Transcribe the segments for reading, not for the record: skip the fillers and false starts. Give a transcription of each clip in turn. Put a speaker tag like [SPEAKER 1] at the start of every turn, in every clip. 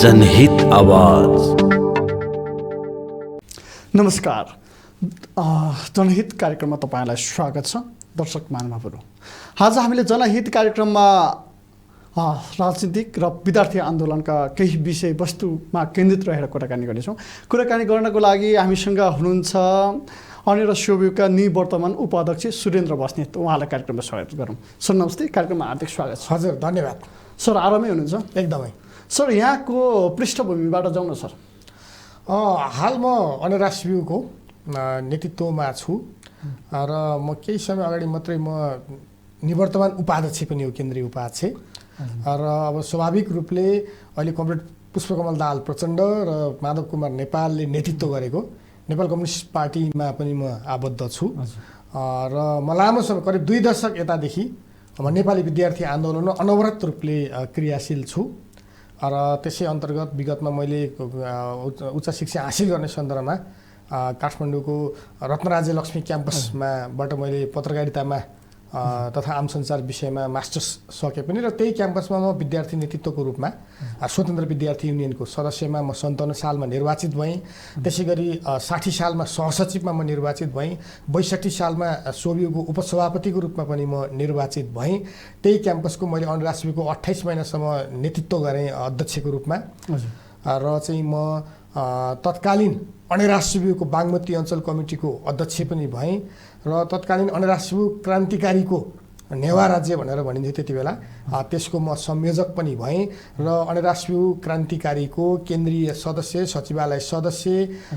[SPEAKER 1] जनहित आवाज।
[SPEAKER 2] नमस्कार, जनहित कार्यक्रममा तपाईलाई स्वागत छ। दर्शक महानुभावहरू, आज हामीले जनहित कार्यक्रममा राजनीतिक र विद्यार्थी आन्दोलनका केही विषयवस्तुमा केन्द्रित रहेर कुराकानी गर्नेछौँ। कुराकानी गर्नको लागि हामीसँग हुनुहुन्छ अनेर सोभियुका निवर्तमान उपाध्यक्ष सुरेन्द्र बस्नेत। उहाँलाई कार्यक्रममा स्वागत गरौँ। सर नमस्ते, कार्यक्रममा हार्दिक स्वागत छ।
[SPEAKER 3] हजुर, धन्यवाद।
[SPEAKER 2] सर आरामै हुनुहुन्छ?
[SPEAKER 3] एकदमै।
[SPEAKER 2] सर यहाँको पृष्ठभूमिबाट जाउँ न सर।
[SPEAKER 3] हाल म अनेरा सोभियुको नेतृत्वमा छु र म केही समय अगाडि मात्रै म निवर्तमान उपाध्यक्ष पनि हो, केन्द्रीय उपाध्यक्ष। र अब स्वाभाविक रूपले अहिले कमरेड पुष्पकमल दाहाल प्रचण्ड र माधव कुमार नेपालले नेतृत्व गरेको नेपाल कम्युनिस्ट पार्टीमा पनि म आबद्ध छु। र म लामो समय करिब 2 दशक यतादेखि म नेपाली विद्यार्थी आन्दोलनमा अनवरत रूपले क्रियाशील छु। र त्यसै अन्तर्गत विगतमा मैले उच्च शिक्षा हासिल गर्ने सन्दर्भमा काठमाडौँको रत्नराज्य लक्ष्मी क्याम्पसबाट मैले पत्रकारितामा तथा आम सञ्चार विषयमा मास्टर्स सके पनि, र त्यही क्याम्पसमा म विद्यार्थी नेतृत्वको रूपमा स्वतन्त्र विद्यार्थी युनियनको सदस्यमा म 57 सालमा निर्वाचित भएँ। त्यसै गरी 60 सालमा सहसचिवमा म निर्वाचित भएँ। 62 सालमा सोभियुको उपसभापतिको रूपमा पनि म निर्वाचित भएँ। त्यही क्याम्पसको मैले अनेरा सोभियुको 28 महिनासम्म नेतृत्व गरेँ अध्यक्षको रूपमा। र चाहिँ म तत्कालीन अनेरा सोभियुको बागमती अञ्चल कमिटीको अध्यक्ष पनि भएँ। र तत्कालीन अनेरा सोभियु क्रान्तिकारीको नेवा राज्य भनेर भनिन्थ्यो त्यति बेला, त्यसको म संयोजक पनि भएँ। र अनेरा सोभियु क्रान्तिकारीको केन्द्रीय सदस्य, सचिवालय सदस्य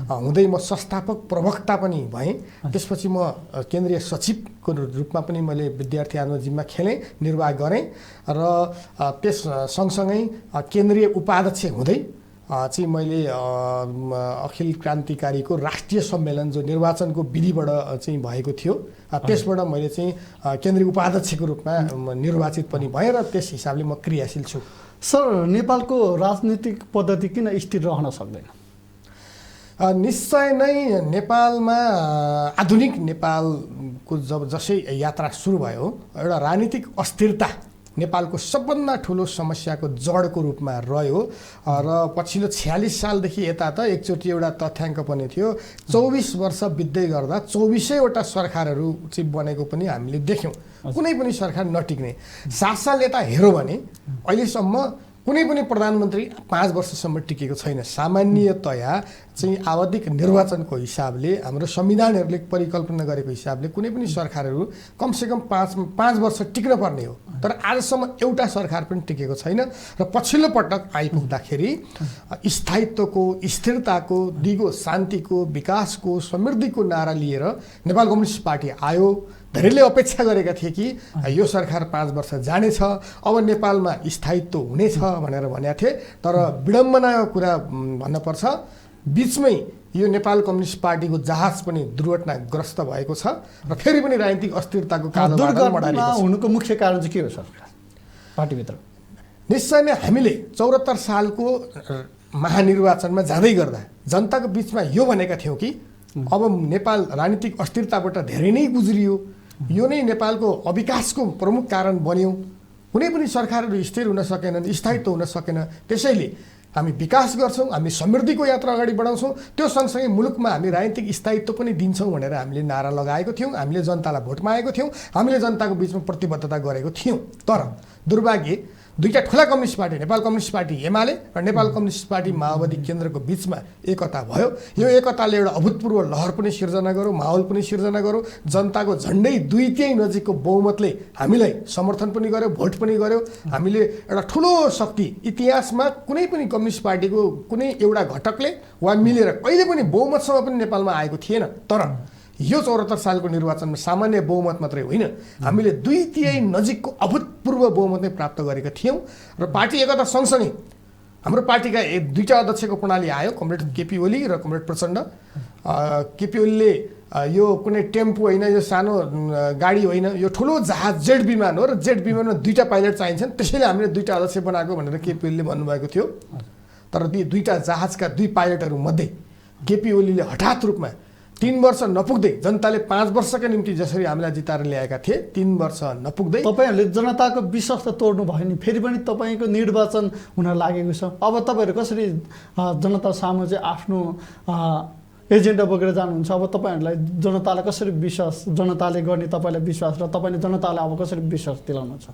[SPEAKER 3] हुँदै म संस्थापक प्रवक्ता पनि भएँ। त्यसपछि म केन्द्रीय सचिवको रूपमा पनि मैले विद्यार्थी आन्दोलन जिम्मा खेलेँ, निर्वाह गरेँ। र त्यस सँगसँगै केन्द्रीय उपाध्यक्ष हुँदै चाहिँ मैले अखिल क्रान्तिकारीको राष्ट्रिय सम्मेलन जो निर्वाचनको विधिबाट चाहिँ भएको थियो, त्यसबाट मैले चाहिँ केन्द्रीय उपाध्यक्षको रूपमा निर्वाचित पनि भएँ। र त्यस हिसाबले म क्रियाशील छु।
[SPEAKER 2] सर, नेपालको राजनीतिक पद्धति किन स्थिर रहन सक्दैन?
[SPEAKER 3] निश्चय नै नेपालमा आधुनिक नेपालको जसै यात्रा सुरु भयो, एउटा राजनीतिक अस्थिरता नेपालको सबभन्दा ठुलो समस्याको जडको रूपमा रह्यो। र पछिल्लो 46 सालदेखि यता त एकचोटि एउटा तथ्याङ्क पनि थियो, 24 वर्ष बित्दै गर्दा 24वटा सरकारहरू चाहिँ बनेको पनि हामीले देख्यौँ। कुनै पनि सरकार नटिक्ने। 7 साल यता हेऱ्यो भने अहिलेसम्म कुनै पनि प्रधानमन्त्री 5 वर्षसम्म टिकेको छैन। सामान्यतया चाहिँ आवधिक निर्वाचनको हिसाबले, हाम्रो संविधानहरूले परिकल्पना गरेको हिसाबले कुनै पनि सरकारहरू कमसेकम 5 वर्ष टिक्न पर्ने हो। तर आजसम्म एउटा सरकार पनि टिकेको छैन। र पछिल्लो पटक आइपुग्दाखेरि स्थायित्वको, स्थिरताको, दिगो शान्तिको, विकासको, समृद्धिको नारा लिएर नेपाल कम्युनिस्ट पार्टी आयो। धेरैले अपेक्षा गरेका थिए कि यो सरकार 5 वर्ष जानेछ, अब नेपालमा स्थायित्व हुनेछ भनेर भनेका थिए। तर विडम्बनाको कुरा भन्नुपर्छ, बिचमै यो नेपाल कम्युनिस्ट पार्टीको जहाज पनि दुर्घटनाग्रस्त भएको छ। र फेरि पनि राजनीतिक अस्थिरताको कालो बादल मडारिएको छ।
[SPEAKER 2] हुनुको मुख्य कारण चाहिँ के हो सर पार्टीभित्र?
[SPEAKER 3] निश्चय नै हामीले 74 सालको महानिर्वाचनमा जाँदै गर्दा जनताको बिचमा यो भनेका थियौँ कि अब नेपाल राजनीतिक अस्थिरताबाट धेरै नै गुज्रियो, यो नै नेपालको अविकासको प्रमुख कारण बन्यो। कुनै पनि सरकारहरू स्थिर हुन सकेनन्, स्थायित्व हुन सकेन। त्यसैले हामी विकास गर्छौँ, हामी समृद्धिको यात्रा अगाडि बढाउँछौँ, त्यो सँगसँगै मुलुकमा हामी राजनीतिक स्थायित्व पनि दिन्छौँ भनेर हामीले नारा लगाएको थियौँ। हामीले जनतालाई भोट मागेको थियौँ, हामीले जनताको बिचमा प्रतिबद्धता गरेको थियौँ। तर दुर्भाग्य, दुईटा ठुला communist party, Nepal communist party Emale र नेपाल कम्युनिस्ट पार्टी माओवादी केन्द्रको बिचमा एकता भयो। यो एकताले एउटा अभूतपूर्व लहर पनि सिर्जना गर्यो, माहौल पनि सिर्जना गर्यो। जनताको झन्डै 2/3 नजिकको बहुमतले हामीलाई समर्थन पनि गर्यो, भोट पनि गर्यो। हामीले एउटा ठुलो शक्ति, इतिहासमा कुनै पनि कम्युनिस्ट पार्टीको कुनै एउटा घटकले वा मिलेर कहिले पनि बहुमतसँग पनि नेपालमा आएको थिएन। तर यो 74 सालको निर्वाचनमा सामान्य बहुमत मात्रै होइन, हामीले 2/3 नजिकको अभूतपूर्व बहुमत नै प्राप्त गरेका थियौँ। र पार्टी एकता सँगसँगै हाम्रो पार्टीका दुईटा अध्यक्षको प्रणाली आयो, कमरेड केपी ओली र कमरेड प्रचण्ड। केपी ओलीले यो कुनै टेम्पो होइन, यो सानो गाडी होइन, यो ठुलो जहाज जेट विमान हो र जेट विमानमा 2टा पाइलट चाहिन्छन्, त्यसैले हामीले 2टा अध्यक्ष बनाएको भनेर केपी ओलीले भन्नुभएको थियो। तर ती 2टा जहाजका 2 पाइलटहरू मध्ये केपी ओलीले हठात रूपमा 3 वर्ष नपुग्दै जनताले 5 वर्षका निम्ति जसरी हामीलाई जिताएर ल्याएका थिए 3 वर्ष नपुग्दै
[SPEAKER 2] तपाईँहरूले जनताको विश्वास त तोड्नु भयो नि, फेरि पनि तपाईँको निर्वाचन हुन लागेको छ। अब तपाईँहरू कसरी जनता सामु चाहिँ आफ्नो एजेन्डा बोकेर जानुहुन्छ? अब तपाईँहरूलाई जनतालाई कसरी विश्वास, जनताले गर्ने तपाईँलाई विश्वास र तपाईँले जनतालाई अब कसरी विश्वास दिलाउनु छ?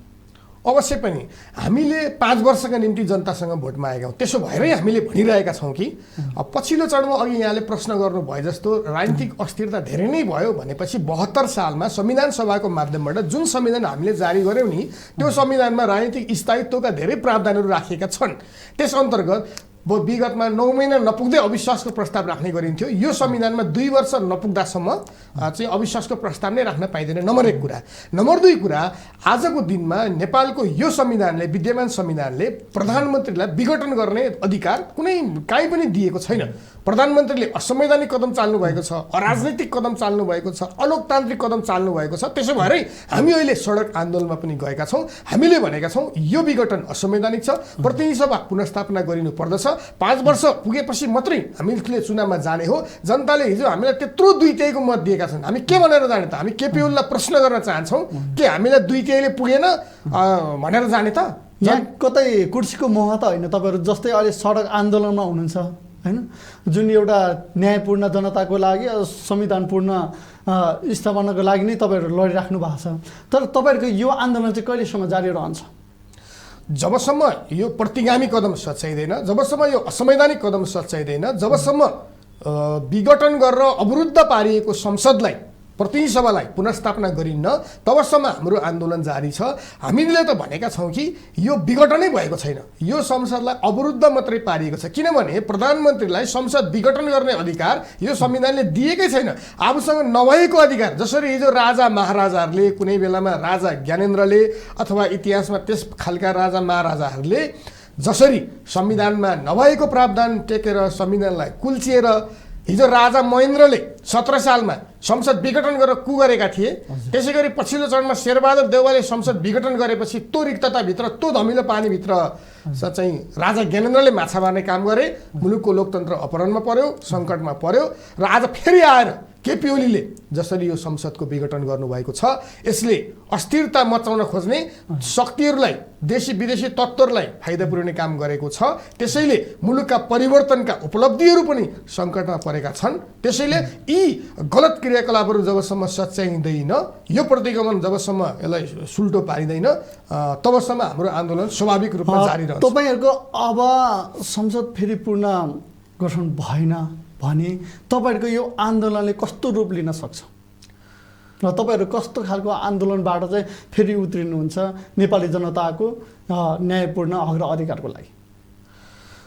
[SPEAKER 3] अवश्य पनि हामीले 5 वर्षका निम्ति जनतासँग भोट मागेका हौँ। त्यसो भएरै हामीले भनिरहेका छौँ कि पछिल्लो चरणमा अघि यहाँले प्रश्न गर्नु भए जस्तो राजनीतिक अस्थिरता धेरै नै भयो भनेपछि 72 सालमा संविधान सभाको माध्यमबाट जुन संविधान हामीले जारी गर्यौँ नि, त्यो संविधानमा राजनीतिक स्थायित्वका धेरै प्रावधानहरू राखिएका छन्। त्यस अन्तर्गत विगतमा 9 महिना नपुग्दै अविश्वासको प्रस्ताव राख्ने गरिन्थ्यो। यो संविधानमा 2 वर्ष नपुग्दासम्म चाहिँ अविश्वासको प्रस्ताव नै राख्न पाइँदैन, नम्बर 1 कुरा। नम्बर 2 कुरा, आजको दिनमा नेपालको यो संविधानले, विद्यमान संविधानले प्रधानमन्त्रीलाई विघटन गर्ने अधिकार काहीँ पनि दिएको छैन। प्रधानमन्त्रीले असंवैधानिक कदम चाल्नु भएको छ, अराजनैतिक कदम चाल्नु भएको छ, अलोकतान्त्रिक कदम चाल्नु भएको छ। त्यसो भएरै हामी अहिले सडक आन्दोलनमा पनि गएका छौँ। हामीले भनेका छौँ यो विघटन असंवैधानिक छ, प्रतिनिधि सभा पुनर्स्थापना गरिनु पर्दछ। 5 वर्ष पुगेपछि मात्रै हामीले चुनावमा जाने हो। जनताले हिजो हामीलाई त्यत्रो 2/3को मत दिएका छन्। हामी के भनेर जाने त? हामी केपी ओलीलाई प्रश्न गर्न चाहन्छौँ कि हामीलाई 2/3ले पुगेन भनेर जाने त?
[SPEAKER 2] यहाँ कतै कुर्सीको मोह त होइन। तपाईँहरू जस्तै अहिले सडक आन्दोलनमा हुनुहुन्छ होइन, जुन एउटा न्यायपूर्ण जनताको लागि, संविधानपूर्ण स्थापनाको लागि नै तपाईँहरू लडिराख्नु भएको छ। तर तपाईँहरूको यो आन्दोलन चाहिँ कहिलेसम्म जारी रहन्छ?
[SPEAKER 3] जबसम्म यो प्रतिगामी कदम सच्याइँदैन, जबसम्म यो असंवैधानिक कदम सच्याइँदैन, जबसम्म विघटन गरेर अवरुद्ध पारिएको संसदलाई, प्रतिनिधि सभालाई पुनर्स्थापना गरिन्न, तबसम्म हाम्रो आन्दोलन जारी छ। हामीले त भनेका छौँ कि यो विघटनै भएको छैन, यो संसदलाई अवरुद्ध मात्रै पारिएको छ। किनभने प्रधानमन्त्रीलाई संसद विघटन गर्ने अधिकार यो संविधानले दिएकै छैन। आफूसँग नभएको अधिकार, जसरी हिजो राजा महाराजाहरूले, कुनै बेलामा राजा ज्ञानेन्द्रले अथवा इतिहासमा त्यस खालका राजा महाराजाहरूले जसरी संविधानमा नभएको प्रावधान टेकेर संविधानलाई कुल्चिएर, हिजो राजा महेन्द्रले 17 सालमा संसद विघटन गरेर कु गरेका थिए, त्यसै गरी पछिल्लो चरणमा शेरबहादुर देउवाले संसद विघटन गरेपछि त्यो रिक्तताभित्र, त्यो धमिलो पानीभित्र चाहिँ राजा ज्ञानेन्द्रले माछा मार्ने काम गरे। मुलुकको लोकतन्त्र अपहरणमा पर्यो, सङ्कटमा पर्यो र आज फेरि आएर केपी ओलीले जसरी यो संसदको विघटन गर्नुभएको छ, यसले अस्थिरता मचाउन खोज्ने शक्तिहरूलाई, देशी विदेशी तत्त्वहरूलाई फाइदा पुर्याउने काम गरेको छ। त्यसैले मुलुकका परिवर्तनका उपलब्धिहरू पनि सङ्कटमा परेका छन्। त्यसैले यी गलत क्रियाकलापहरू जबसम्म सच्याइँदैन, यो प्रतिगमन जबसम्म यसलाई सुल्टो पारिँदैन, तबसम्म हाम्रो आन्दोलन स्वाभाविक रूपमा जारी रहन्छ।
[SPEAKER 2] तपाईँहरूको अब संसद फेरि पूर्ण गठन भएन भने तपाईँहरूको यो आन्दोलनले कस्तो रूप लिन सक्छ र तपाईँहरू कस्तो खालको आन्दोलनबाट चाहिँ फेरि उत्रिनुहुन्छ नेपाली जनताको न्यायपूर्ण हक र अधिकारको लागि?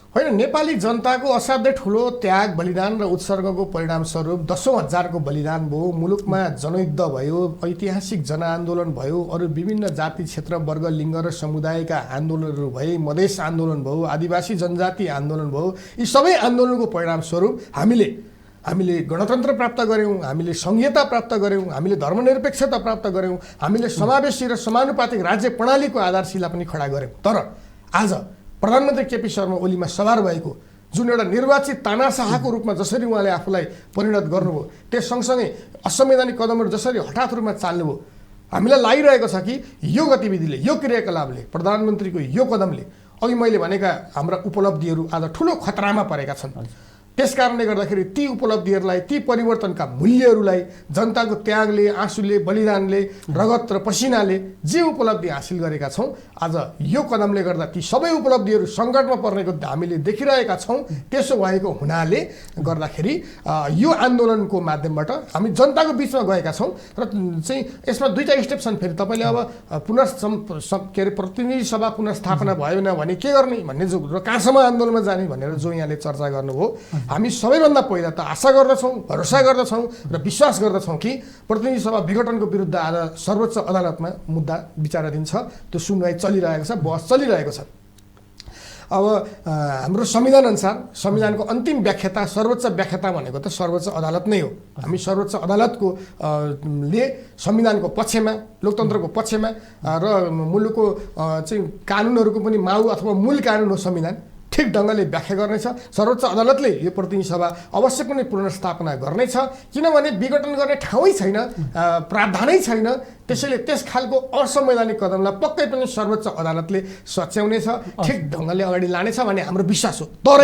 [SPEAKER 3] होइन, नेपाली जनताको असाध्यै ठुलो त्याग, बलिदान र उत्सर्गको परिणामस्वरूप 10,000को बलिदान भयो, मुलुकमा जनयुद्ध भयो, ऐतिहासिक जनआन्दोलन भयो, अरू विभिन्न जाति, क्षेत्र, वर्ग, लिङ्ग र समुदायका आन्दोलनहरू भए, मधेस आन्दोलन भयो, आदिवासी जनजाति आन्दोलन भयो। यी सबै आन्दोलनको परिणामस्वरूप हामीले गणतन्त्र प्राप्त गऱ्यौँ, हामीले संहिता प्राप्त गऱ्यौँ, हामीले धर्मनिरपेक्षता प्राप्त गऱ्यौँ, हामीले समावेशी र समानुपातिक राज्य प्रणालीको आधारशिला पनि खडा गऱ्यौँ। तर आज प्रधानमन्त्री केपी शर्मा ओलीमा सवार भएको जुन एउटा निर्वाचित तानाशाहको रूपमा जसरी उहाँले आफूलाई परिणत गर्नुभयो, त्यस सँगसँगै असंवैधानिक कदमहरू जसरी हठात रूपमा चाल्नुभयो, हामीलाई लागिरहेको छ कि यो गतिविधिले, यो क्रियाकलापले, प्रधानमन्त्रीको यो कदमले, अघि मैले भनेका हाम्रा उपलब्धिहरू आज ठुलो खतरामा परेका छन्। त्यस कारणले गर्दाखेरि ती उपलब्धिहरूलाई, ती परिवर्तनका मूल्यहरूलाई, जनताको त्यागले, आँसुले, बलिदानले, रगत र पसिनाले जे उपलब्धि हासिल गरेका छौँ, आज यो कदमले गर्दा ती सबै उपलब्धिहरू सङ्कटमा पर्नेको हामीले देखिरहेका छौँ। त्यसो भएको हुनाले गर्दाखेरि यो आन्दोलनको माध्यमबाट हामी जनताको बिचमा गएका छौँ र चाहिँ यसमा दुईटा स्टेप छन्। फेरि तपाईँले अब प्रतिनिधि सभा पुनर्स्थापना भएन भने के गर्ने भन्ने जो र कहाँसम्म आन्दोलनमा जाने भनेर जो यहाँले चर्चा गर्नुभयो, हामी सबैभन्दा पहिला त आशा गर्दछौँ, भरोसा गर्दछौँ र विश्वास गर्दछौँ कि प्रतिनिधि सभा विघटनको विरुद्ध आज सर्वोच्च अदालतमा मुद्दा विचाराधीन छ, त्यो सुनवाई चलिरहेको छ, बहस चलिरहेको छ। अब हाम्रो संविधान अनुसार संविधानको अन्तिम व्याख्याता, सर्वोच्च व्याख्याता भनेको त सर्वोच्च अदालत नै हो। हामी सर्वोच्च अदालतको ले संविधानको पक्षमा, लोकतन्त्रको पक्षमा र मुलुकको चाहिँ कानुनहरूको पनि माउ अथवा मूल कानुन हो संविधान। ठिक ढङ्गले व्याख्या गर्नेछ। सर्वोच्च अदालतले यो प्रतिनिधि सभा अवश्य पनि पुनर्स्थापना गर्नेछ, किनभने विघटन गर्ने ठाउँै छैन, प्रावधानै छैन। त्यसैले त्यस खालको असंवैधानिक कदमलाई पक्कै पनि सर्वोच्च अदालतले सच्याउनेछ, ठिक ढङ्गले अगाडि लानेछ भन्ने हाम्रो विश्वास हो। तर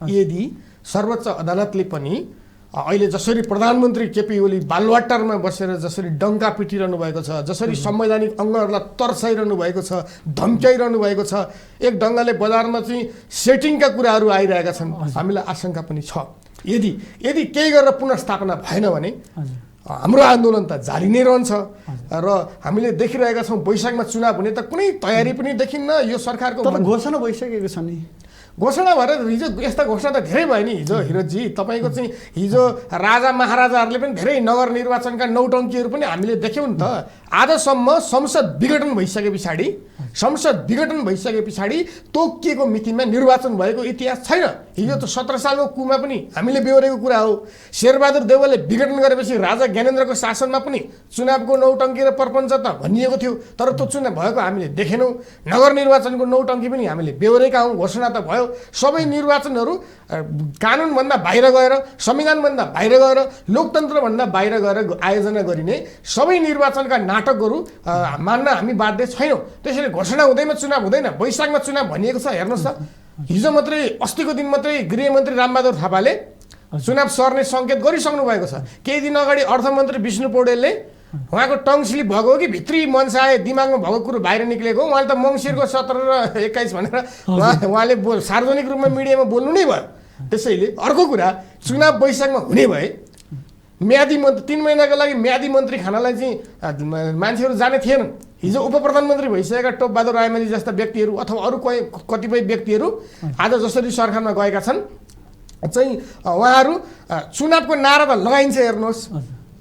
[SPEAKER 3] यदि सर्वोच्च अदालतले पनि अहिले जसरी प्रधानमन्त्री केपी ओली बालुवाटारमा बसेर जसरी डङ्का पिटिरहनु भएको छ, जसरी संवैधानिक अङ्गहरूलाई तर्साइरहनु भएको छ, धम्क्याइरहनु भएको छ, एक ढङ्गले बजारमा चाहिँ सेटिङका कुराहरू आइरहेका छन्, हामीलाई आशंका पनि छ यदि केही गरेर पुनर्स्थापना भएन भने हाम्रो आन्दोलन त जारी नै रहन्छ। र हामीले देखिरहेका छौँ वैशाखमा चुनाव हुने त कुनै तयारी पनि देखिन्न। यो सरकारको
[SPEAKER 2] घोषणा भइसकेको छ नि,
[SPEAKER 3] घोषणा भएर हिजो यस्ता घोषणा त धेरै भयो नि हिजो हिरोजी। तपाईँको चाहिँ हिजो राजा महाराजाहरूले पनि धेरै नगर निर्वाचनका नौटङ्कीहरू पनि हामीले देख्यौँ नि त। आजसम्म संसद विघटन भइसके पछाडि तोकिएको मितिमा निर्वाचन भएको इतिहास छैन। हिजो त 17 सालको कुमा पनि हामीले बेहोरेको कुरा हो। शेरबहादुर देउवाले विघटन गरेपछि राजा ज्ञानेन्द्रको शासनमा पनि चुनावको नौटङ्की र प्रपञ्च त भनिएको थियो, तर त्यो चुनाव भएको हामीले देखेनौँ। नगर निर्वाचनको नौटङ्की पनि हामीले बेहोरेका हौँ, घोषणा त भयो। सबै निर्वाचनहरू कानुनभन्दा बाहिर गएर, संविधानभन्दा बाहिर गएर, लोकतन्त्रभन्दा बाहिर गएर आयोजना गरिने सबै निर्वाचनका नाटकहरू मान्न हामी बाध्य छैनौँ। त्यसैले घोषणा हुँदैमा चुनाव हुँदैन, वैशाखमा चुनाव भनिएको छ। हेर्नुहोस् त, हिजो मात्रै अस्तिको दिन मात्रै गृहमन्त्री रामबहादुर थापाले चुनाव सर्ने सङ्केत गरिसक्नु भएको छ। केही दिन अगाडि अर्थमन्त्री विष्णु पौडेलले उहाँको टङ स्लिप भएको हो कि भित्री मनसाय दिमागमा भएको कुरो बाहिर निक्लेको हो। उहाँले त मङ्सिरको 17 र 21 भनेर उहाँले सार्वजनिक रूपमा मिडियामा बोल्नु नै भयो। त्यसैले अर्को कुरा, चुनाव वैशाखमा हुने भए म्यादी मन्त्री 3 महिनाको लागि म्यादी मन्त्री खानालाई चाहिँ मान्छेहरू जाने थिएनन्। हिजो उप प्रधानमन्त्री भइसकेका टोपबहादुर रायमाझी जस्ता व्यक्तिहरू अथवा अरू कतिपय व्यक्तिहरू आज जसरी सरकारमा गएका छन् चाहिँ उहाँहरू चुनावको नारा त लगाइन्छ। हेर्नुहोस्,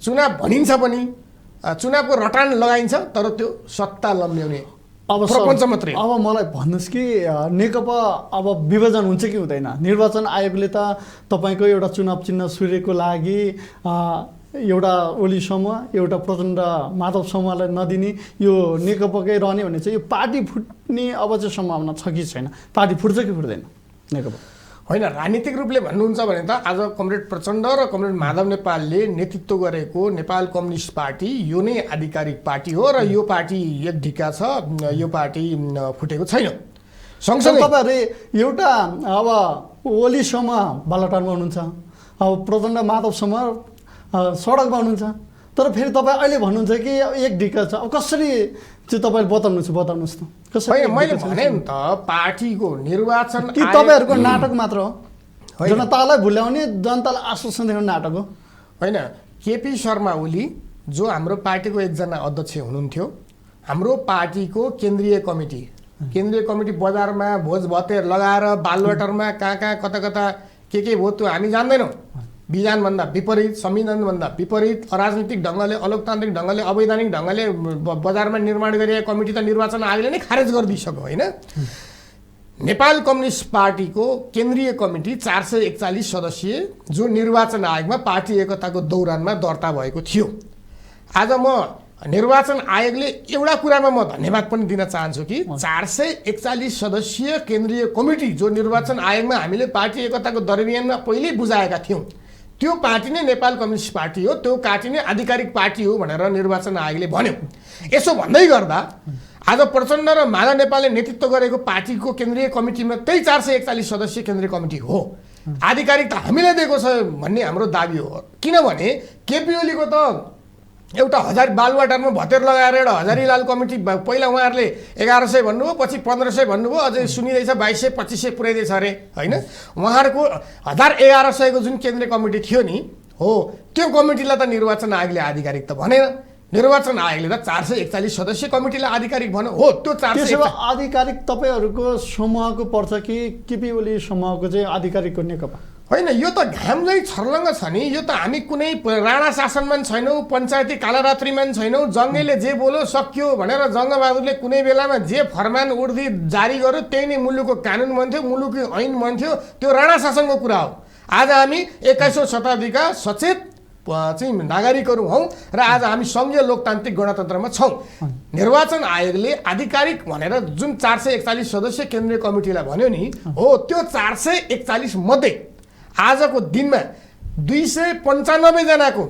[SPEAKER 3] चुनाव भनिन्छ पनि, चुनावको रटान लगाइन्छ, तर त्यो सत्ता लम्ब्याउने प्रपञ्च मात्रै।
[SPEAKER 2] अब मलाई भन्नुहोस् कि नेकपा अब विभाजन हुन्छ कि हुँदैन? निर्वाचन आयोगले त तपाईँको एउटा चुनाव चिन्ह सूर्यको लागि एउटा ओली समूह, एउटा प्रचण्ड माधव समूहलाई नदिने, यो नेकपाकै रहने भने चाहिँ यो पार्टी फुट्ने अब चाहिँ सम्भावना छ कि छैन? पार्टी फुट्छ कि फुट्दैन नेकपा?
[SPEAKER 3] होइन, राजनीतिक रूपले भन्नुहुन्छ भने त आज कमरेड प्रचण्ड र कमरेड माधव नेपालले नेतृत्व गरेको नेपाल कम्युनिस्ट पार्टी यो नै आधिकारिक पार्टी हो र यो पार्टी एक ढिका छ, यो पार्टी फुटेको छैन। सँगसँगै
[SPEAKER 2] तपाईँहरूले एउटा अब ओली समूह बालुवाटारमा हुनुहुन्छ, अब प्रचण्ड माधव समूह सडकमा हुनुहुन्छ, तर फेरि तपाईँ अहिले भन्नुहुन्छ कि एक ढिका छ। अब कसरी चाहिँ तपाईँले बताउनुहोस् त कसरी?
[SPEAKER 3] मैले भने नि त पार्टीको निर्वाचन
[SPEAKER 2] कि तपाईँहरूको नाटक मात्र हो, जनतालाई भुल्याउने, जनतालाई आश्वासन देखाउने नाटक हो?
[SPEAKER 3] होइन, केपी शर्मा ओली जो हाम्रो पार्टीको एकजना अध्यक्ष हुनुहुन्थ्यो, हाम्रो पार्टीको केन्द्रीय कमिटी बजारमा भोज भतेर लगाएर बालुवाटारमा कहाँ कता के भयो त्यो हामी जान्दैनौँ। विधानभन्दा विपरीत, संविधानभन्दा विपरीत, अराजनीतिक ढङ्गले, अलोकतान्त्रिक ढङ्गले, अवैधानिक ढङ्गले बजारमा निर्माण गरिएको कमिटी त निर्वाचन आयोगले नै खारेज गरिदिइसक्यो। होइन, नेपाल कम्युनिस्ट पार्टीको केन्द्रीय कमिटी 441 सदस्यीय जो निर्वाचन आयोगमा पार्टी एकताको दौरानमा दर्ता भएको थियो। आज म निर्वाचन आयोगले एउटा कुरामा म धन्यवाद पनि दिन चाहन्छु कि 441 सदस्यीय केन्द्रीय कमिटी जो निर्वाचन आयोगमा हामीले पार्टी एकताको दरमियानमा पहिल्यै बुझाएका थियौँ, त्यो पार्टी नै नेपाल कम्युनिस्ट पार्टी हो, त्यो पार्टी नै आधिकारिक पार्टी हो भनेर निर्वाचन आयोगले भन्यो। यसो भन्दै गर्दा आज प्रचण्ड र माधव नेपालले नेतृत्व गरेको पार्टीको केन्द्रीय कमिटीमा त्यही 441 सदस्यीय केन्द्रीय कमिटी हो, आधिकारिक त हामीलाई दिएको छ भन्ने हाम्रो दाबी हो। किनभने केपी ओलीको त एउटा बालुवाटारमा भतेर लगाएर एउटा हजारीलाल कमिटी पहिला उहाँहरूले 1100 भन्नुभयो, पछि 1500 भन्नुभयो, अझै सुनिँदैछ 2200 2500 पुर्याइदिएछ अरे। होइन, उहाँहरूको 1100 को जुन केन्द्रीय कमिटी थियो नि, हो त्यो कमिटीलाई त निर्वाचन आयोगले आधिकारिक त भनेन। निर्वाचन आयोगले त 441 सदस्यीय कमिटीलाई आधिकारिक भन्यो। हो, त्यो 441
[SPEAKER 2] आधिकारिक तपाईँहरूको समूहको पर्छ कि केपी ओली समूहको चाहिँ आधिकारिकको नेकपा?
[SPEAKER 3] होइन, यो त घामलाई छर्लङ्ग छ नि। यो त हामी कुनै राणा शासनमा छैनौँ, पञ्चायती कालारात्रिमा छैनौँ, जङ्गैले जे बोल्यो सकियो भनेर जङ्गबहादुरले कुनै बेलामा जे फरमान उर्दी जारी गर्यो त्यही नै मुलुकको कानुन बन्थ्यो, मुलुकी ऐन बन्थ्यो। त्यो राणा शासनको कुरा हो। आज हामी 21औं शताब्दीका सचेत चाहिँ नागरिकहरू हौँ र आज हामी सङ्घीय लोकतान्त्रिक गणतन्त्रमा छौँ। निर्वाचन आयोगले आधिकारिक भनेर जुन 441 सदस्यीय केन्द्रीय कमिटीलाई भन्यो नि हो, त्यो 441 मध्ये आजको दिनमा 295 जनाको,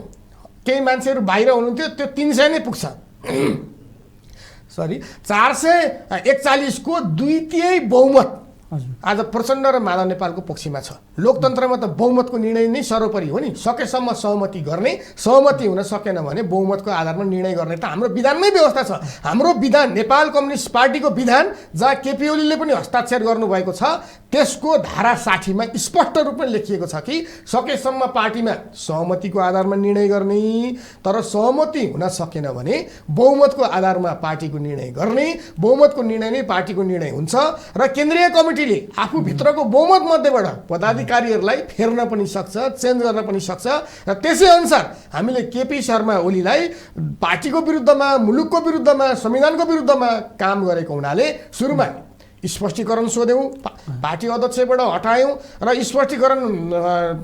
[SPEAKER 3] केही मान्छेहरू बाहिर हुनुहुन्थ्यो, त्यो 300 नै पुग्छ। सरी, 441 को 2/3 बहुमत आज प्रचण्ड र माधव नेपालको पक्षमा छ। लोकतन्त्रमा त बहुमतको निर्णय नै सर्वोपरि हो नि। सकेसम्म सहमति गर्ने, सहमति हुन सकेन भने बहुमतको आधारमा निर्णय गर्ने त हाम्रो विधानमै व्यवस्था छ। हाम्रो विधान, नेपाल कम्युनिस्ट पार्टीको विधान, जहाँ केपी ओलीले पनि हस्ताक्षर गर्नुभएको छ, त्यसको धारा 60 मा स्पष्ट रूपमा लेखिएको छ कि सकेसम्म पार्टीमा सहमतिको आधारमा निर्णय गर्ने, तर सहमति हुन सकेन भने बहुमतको आधारमा पार्टीको निर्णय गर्ने, बहुमतको निर्णय नै पार्टीको निर्णय हुन्छ र केन्द्रीय कमिटीले आफू भित्रको बहुमत मध्येबाट पदाधिकारीहरूलाई फेर्न पनि सक्छ, चेन्ज गर्न पनि सक्छ र त्यसै अनुसार हामीले केपी शर्मा ओलीलाई पार्टीको विरुद्धमा, मुलुकको विरुद्धमा, संविधानको विरुद्धमा काम गरेको हुनाले सुरुमा स्पष्टीकरण सोध्यौँ, पार्टी अध्यक्षबाट हटायौँ र स्पष्टीकरण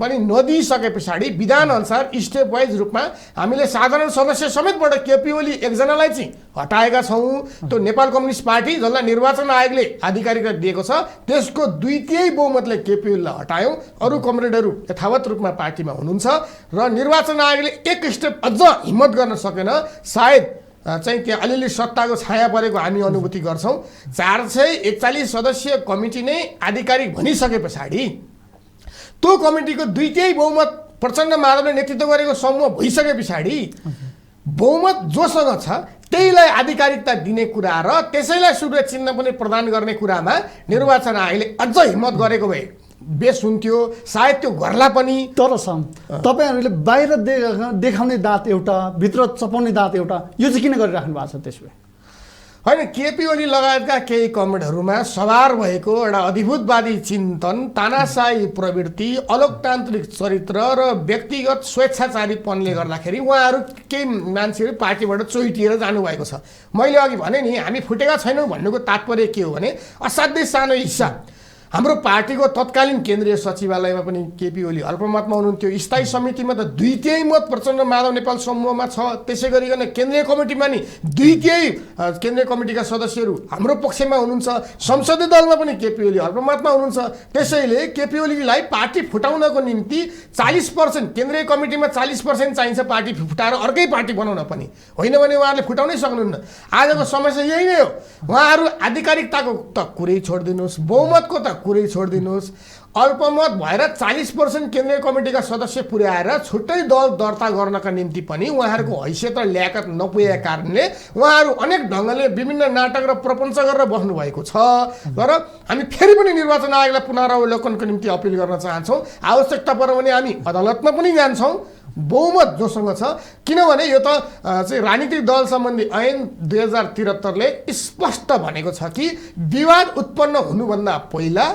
[SPEAKER 3] पनि नदिइसके पछाडि विधानअनुसार स्टेप वाइज रूपमा हामीले साधारण सदस्य समेतबाट केपी ओली एकजनालाई चाहिँ हटाएका छौँ। त्यो नेपाल कम्युनिस्ट पार्टी जसलाई निर्वाचन आयोगले आधिकारिकता दिएको छ, त्यसको 2/3 बहुमतले केपी ओलीलाई हटायौँ। अरू कमरेडहरू यथावत रूपमा पार्टीमा हुनुहुन्छ र निर्वाचन आयोगले एक स्टेप अझ हिम्मत गर्न सकेन। सायद चाहिँ त्यहाँ अलिअलि सत्ताको छाया परेको हामी अनुभूति गर्छौँ। 441 सदस्यीय कमिटी नै आधिकारिक भनिसके पछाडि त्यो कमिटीको 2/3 बहुमत प्रचण्ड माधवले नेतृत्व गरेको समूह भइसके पछाडि बहुमत जोसँग छ त्यहीलाई आधिकारिकता दिने कुरा र त्यसैलाई सूर्य चिन्ह पनि प्रदान गर्ने कुरामा निर्वाचन आयोगले अझ हिम्मत गरेको भए बेस हुन्थ्यो। सायद त्यो गर्ला पनि।
[SPEAKER 2] तर तपाईँहरूले बाहिर देखाउने दाँत एउटा, भित्र चपाउने दाँत एउटा, यो चाहिँ किन गरिराख्नु भएको छ त्यसो भए?
[SPEAKER 3] होइन, केपी ओली लगायतका केही कमेन्टहरूमा सवार भएको एउटा अधिभूतवादी चिन्तन, तानाशाही प्रवृत्ति, अलोकतान्त्रिक चरित्र र व्यक्तिगत स्वेच्छाचारीपनले गर्दाखेरि उहाँहरू केही मान्छेहरू पार्टीबाट चोइटिएर जानुभएको छ। मैले अघि भने नि, हामी फुटेका छैनौँ भन्नुको तात्पर्य के हो भने असाध्यै सानो हिस्सा हाम्रो पार्टीको तत्कालीन केन्द्रीय सचिवालयमा पनि केपी ओली अल्पमतमा हुनुहुन्थ्यो। स्थायी समितिमा त 2/3 मत प्रचण्ड माधव नेपाल समूहमा छ। त्यसै गरिकन केन्द्रीय कमिटीमा नि 2/3 केन्द्रीय कमिटीका सदस्यहरू हाम्रो पक्षमा हुनुहुन्छ। संसदीय दलमा पनि केपी ओली अल्पमतमा हुनुहुन्छ। त्यसैले केपी ओलीलाई पार्टी फुटाउनको निम्ति 40%, केन्द्रीय कमिटीमा 40% चाहिन्छ पार्टी फुटाएर अर्कै पार्टी बनाउन पनि, होइन भने उहाँहरूले फुटाउनै सक्नुहुन्न। आजको समस्या यही नै हो। उहाँहरू आधिकारिकताको त कुरै छोडिदिनुहोस्, बहुमतको त कुरै छोडिदिनुहोस्, अल्पमत भएर 40% केन्द्रीय कमिटीका सदस्य पुर्याएर छुट्टै दल दर्ता गर्नका निम्ति पनि उहाँहरूको हैसियत र ल्याकत नपुगेका कारणले उहाँहरू अनेक ढङ्गले विभिन्न नाटक र प्रपञ्च गरेर बस्नुभएको छ। तर हामी फेरि पनि निर्वाचन आयोगलाई पुनरावलोकनको निम्ति अपिल गर्न चाहन्छौँ। आवश्यकता पर्यो भने हामी अदालतमा पनि जान्छौँ। बहुमत जोसँग छ, किनभने यो त चाहिँ राजनीतिक दल सम्बन्धी ऐन 2073ले स्पष्ट भनेको छ कि विवाद उत्पन्न हुनुभन्दा पहिला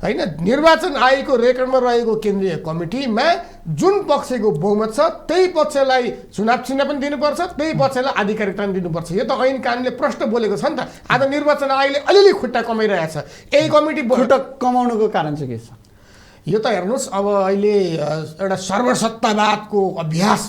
[SPEAKER 3] होइन निर्वाचन आयोगको रेकर्डमा रहेको केन्द्रीय कमिटीमा जुन पक्षको बहुमत छ त्यही पक्षलाई चुनाव चिन्ह पनि दिनुपर्छ, त्यही पक्षलाई आधिकारिकता पनि दिनुपर्छ। यो त ऐन कानुनले प्रष्ट बोलेको छ नि त। आज निर्वाचन आयोगले अलिअलि खुट्टा कमाइरहेछ। यही कमिटी
[SPEAKER 2] खुट्टा कमाउनुको कारण चाहिँ के छ?
[SPEAKER 3] यो त हेर्नुहोस्, अब अहिले एउटा सर्वसत्तावादको अभ्यास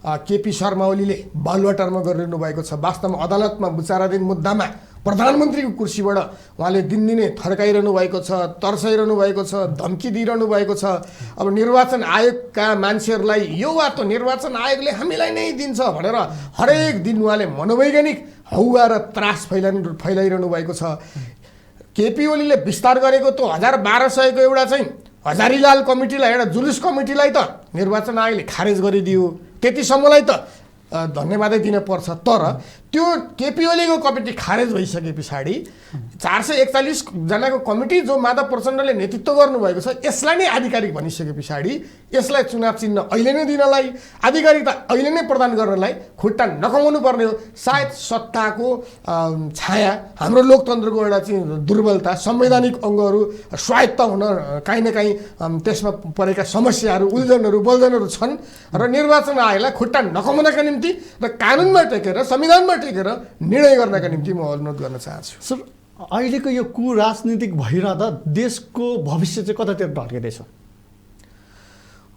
[SPEAKER 3] केपी शर्मा ओलीले बालुवाटारमा गरिरहनु भएको छ। वास्तवमा अदालतमा विचाराधीन मुद्दामा प्रधानमन्त्रीको कुर्सीबाट उहाँले दिनदिनै थर्काइरहनु भएको छ, तर्साइरहनु भएको छ, धम्की दिइरहनु भएको छ। अब निर्वाचन आयोगका मान्छेहरूलाई यो वा त निर्वाचन आयोगले हामीलाई नै दिन्छ भनेर हरेक दिन उहाँले मनोवैज्ञानिक हौवा र त्रास फैलाइरहनु भएको छ। केपी ओलीले विस्तार गरेको त्यो 1200 को एउटा चाहिँ हजारीलाल कमिटीलाई, एउटा जुलुस कमिटीलाई त निर्वाचन आयोगले खारेज गरिदियो। त्यतिसम्मलाई त धन्यवादै दिन पर्छ। तर त्यो केपी ओलीको कमिटी खारेज भइसके पछाडि 441 जनाको कमिटी जो माधव प्रचण्डले नेतृत्व गर्नुभएको छ, यसलाई नै आधिकारिक भनिसके पछाडि यसलाई चुनाव चिन्ह अहिले नै दिनलाई, आधिकारिकता अहिले नै प्रदान गर्नलाई खुट्टा नकमाउनु पर्ने हो। सायद सत्ताको छाया, हाम्रो लोकतन्त्रको एउटा चाहिँ दुर्बलता, संवैधानिक अङ्गहरू स्वायत्त हुन काहीँ न काहीँ त्यसमा परेका समस्याहरू, उल्झनहरू, बल्झनहरू छन् र निर्वाचन आयोगलाई खुट्टा नकमाउनका निम्ति र कानुनमा टेकेर, संविधानमा टेकेर निर्णय गर्नका निम्ति म अनुरोध गर्न चाहन्छु।
[SPEAKER 2] सर, अहिलेको यो कुराजनीतिक भइरहँदा देशको भविष्य चाहिँ कतातिर ढल्किँदैछ?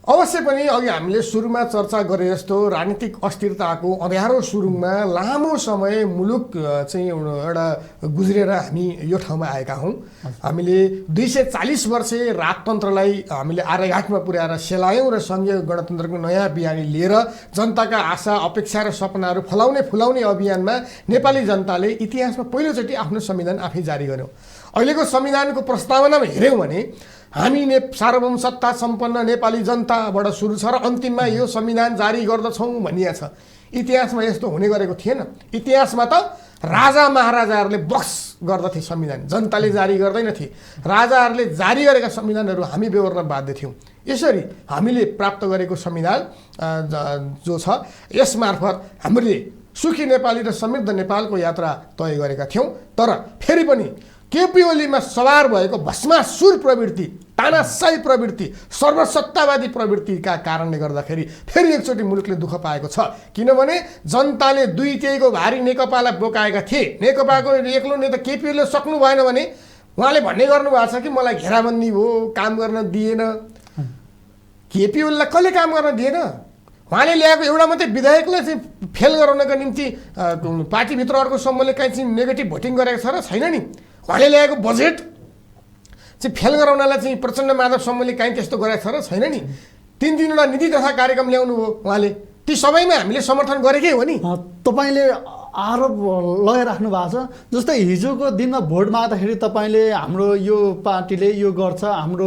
[SPEAKER 3] अवश्य पनि अघि हामीले सुरुमा चर्चा गरे जस्तो राजनीतिक अस्थिरताको अँध्यारो सुरुङमा लामो समय मुलुक चाहिँ एउटा गुज्रेर हामी यो ठाउँमा आएका हौँ। हामीले 240 वर्षे राजतन्त्रलाई हामीले आर्यघाटमा पुर्याएर सेलायौँ र सङ्घीय गणतन्त्रको नयाँ बिहानी लिएर जनताका आशा अपेक्षा र सपनाहरू फुलाउने अभियानमा नेपाली जनताले इतिहासमा पहिलोचोटि आफ्नो संविधान आफै जारी गर्यो। अहिलेको संविधानको प्रस्तावनामा हेऱ्यौँ भने हामी सार्वभौम सत्ता सम्पन्न नेपाली जनताबाट सुरु छ र अन्तिममा यो संविधान जारी गर्दछौँ भनिएको छ। इतिहासमा यस्तो हुने गरेको थिएन। इतिहासमा त राजा महाराजाहरूले बक्स गर्दथे संविधान, जनताले जारी गर्दैनथे। राजाहरूले जारी गरेका संविधानहरू हामी बेहोर्न बाध्य थियौँ। यसरी हामीले प्राप्त गरेको संविधान जो छ यसमार्फत हामीले सुखी नेपाली र समृद्ध नेपालको यात्रा तय गरेका थियौँ। तर फेरि पनि केपी ओलीमा सवार भएको भस्मासुर प्रवृत्ति, तानाशाही प्रवृत्ति, सर्वसत्तावादी प्रवृत्तिका कारणले गर्दाखेरि फेरि एकचोटि मुलुकले दुःख पाएको छ। किनभने जनताले 2/3 भारी नेकपालाई बोकाएका थिए। नेकपाको एक्लो नेता केपी ओलीले सक्नु भएन भने उहाँले भन्ने गर्नुभएको छ कि मलाई घेराबन्दी हो, काम गर्न दिएन। केपी ओलीलाई कसले काम गर्न दिएन? उहाँले ल्याएको एउटा मात्रै विधायकलाई चाहिँ फेल गराउनका निम्ति पार्टीभित्र अर्को समूहले काहीँ चाहिँ नेगेटिभ भोटिङ गरेको छ र छैन नि। उहाँले ल्याएको बजेट चाहिँ फेल गराउनलाई चाहिँ प्रचण्ड माधव समूहले काहीँ त्यस्तो गरेको छ र छैन नि। 3-3वटा नीति तथा कार्यक्रम ल्याउनु हो उहाँले, ती सबैमा हामीले समर्थन गरेकै हो नि।
[SPEAKER 2] तपाईँले आरोप लगाइराख्नु भएको छ। जस्तै हिजोको दिनमा भोट माग्दाखेरि तपाईँले हाम्रो यो पार्टीले यो गर्छ, हाम्रो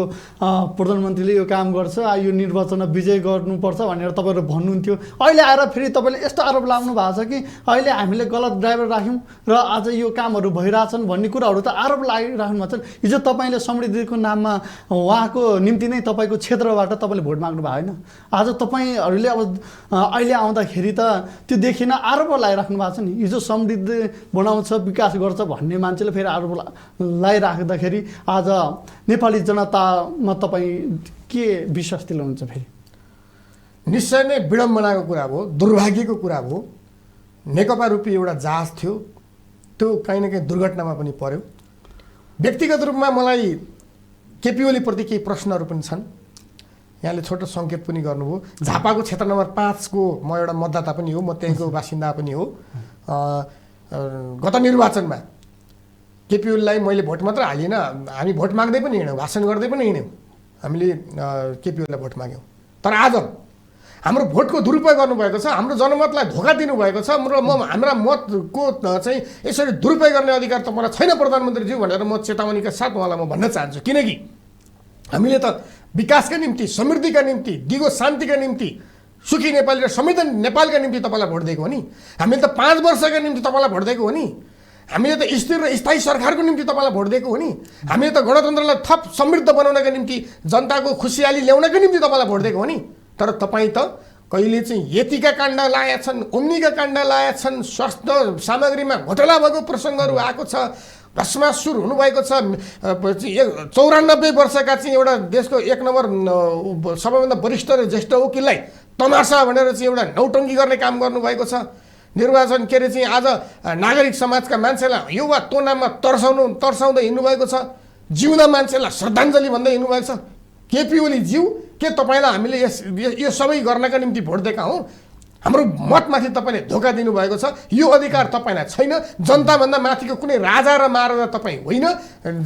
[SPEAKER 2] प्रधानमन्त्रीले यो काम गर्छ, यो निर्वाचनमा विजय गर्नुपर्छ भनेर तपाईँहरू भन्नुहुन्थ्यो। अहिले आएर फेरि तपाईँले यस्तो आरोप लाग्नु भएको छ कि अहिले हामीले गलत ड्राइभर राख्यौँ र आज यो कामहरू भइरहेछन् भन्ने कुराहरू त आरोप लागिराख्नु भएको छ। हिजो तपाईँले समृद्धिको नाममा उहाँको निम्ति नै तपाईँको क्षेत्रबाट तपाईँले भोट माग्नु भएको होइन। आज तपाईँहरूले अब अहिले आउँदाखेरि त त्यो देखिन आरोप लगाइराख्नु भएको छ नि। हिजो समृद्धि बनाउँछ, विकास गर्छ भन्ने मान्छेले फेरि आरोप लगाइराख्दाखेरि आज नेपाली जनतामा तपाईँ के विश्वास दिलाउनुहुन्छ? फेरि
[SPEAKER 3] निश्चय नै विडम्बनाको कुरा हो, दुर्भाग्यको कुरा हो। नेकपा रूपी एउटा जहाज थियो, त्यो कहीँ न कहीँ दुर्घटनामा पनि पर्यो। व्यक्तिगत रूपमा मलाई केपी ओलीप्रति केही प्रश्नहरू पनि छन्। यहाँले छोटो सङ्केत पनि गर्नुभयो। झापाको क्षेत्र नम्बर 5 को म एउटा मतदाता पनि हो, म त्यहीँको बासिन्दा पनि हो। गत निर्वाचनमा केपी ओलीलाई मैले भोट मात्र हालिनँ, हामी भोट माग्दै पनि हिँड्यौँ, भाषण गर्दै पनि हिँड्यौँ, हामीले केपी ओलीलाई भोट माग्यौँ। तर आज हाम्रो भोटको दुरुपयोग गर्नुभएको छ, हाम्रो जनमतलाई धोका दिनुभएको छ र हाम्रा मतको चाहिँ यसरी दुरुपयोग गर्ने अधिकार तपाईँलाई छैन प्रधानमन्त्रीज्यू भनेर म चेतावनीका साथ उहाँलाई म भन्न चाहन्छु। किनकि हामीले त विकासका निम्ति, समृद्धिका निम्ति, दिगो शान्तिका निम्ति, सुखी नेपाली र समृद्ध नेपालका निम्ति तपाईँलाई भोट दिएको हो नि। हामीले त 5 वर्षका निम्ति तपाईँलाई भोट दिएको हो नि। हामीले त स्थिर र स्थायी सरकारको निम्ति तपाईँलाई भोट दिएको हो नि। हामीले त गणतन्त्रलाई थप समृद्ध बनाउनका निम्ति, जनताको खुसियाली ल्याउनका निम्ति तपाईँलाई भोट दिएको हो नि। तर तपाईँ त कहिले चाहिँ यतिका काण्ड लाएका छन्, उन्नीका काण्ड लाएका छन्, स्वास्थ्य सामग्रीमा घोटाला भएको प्रसङ्गहरू आएको छ, भस्मासुर हुनुभएको छ। 94 वर्षका चाहिँ एउटा देशको 1 नम्बर सबैभन्दा वरिष्ठ र ज्येष्ठ वकिललाई तमासा भनेर चाहिँ एउटा नौटङ्की गर्ने काम गर्नुभएको छ। निर्वाचन के अरे चाहिँ आज नागरिक समाजका मान्छेलाई यो वा त्यो नाममा तर्साउँदै हिँड्नुभएको छ। जिउँदा मान्छेलाई श्रद्धाञ्जली भन्दै हिँड्नुभएको छ। केपी ओली ज्यू, के तपाईँलाई हामीले यो सबै गर्नका निम्ति भोट दिएका हौँ? हाम्रो मतमाथि तपाईँले धोका दिनुभएको छ। यो अधिकार तपाईँलाई छैन। जनताभन्दा माथिको कुनै राजा र महाराजा तपाईँ होइन।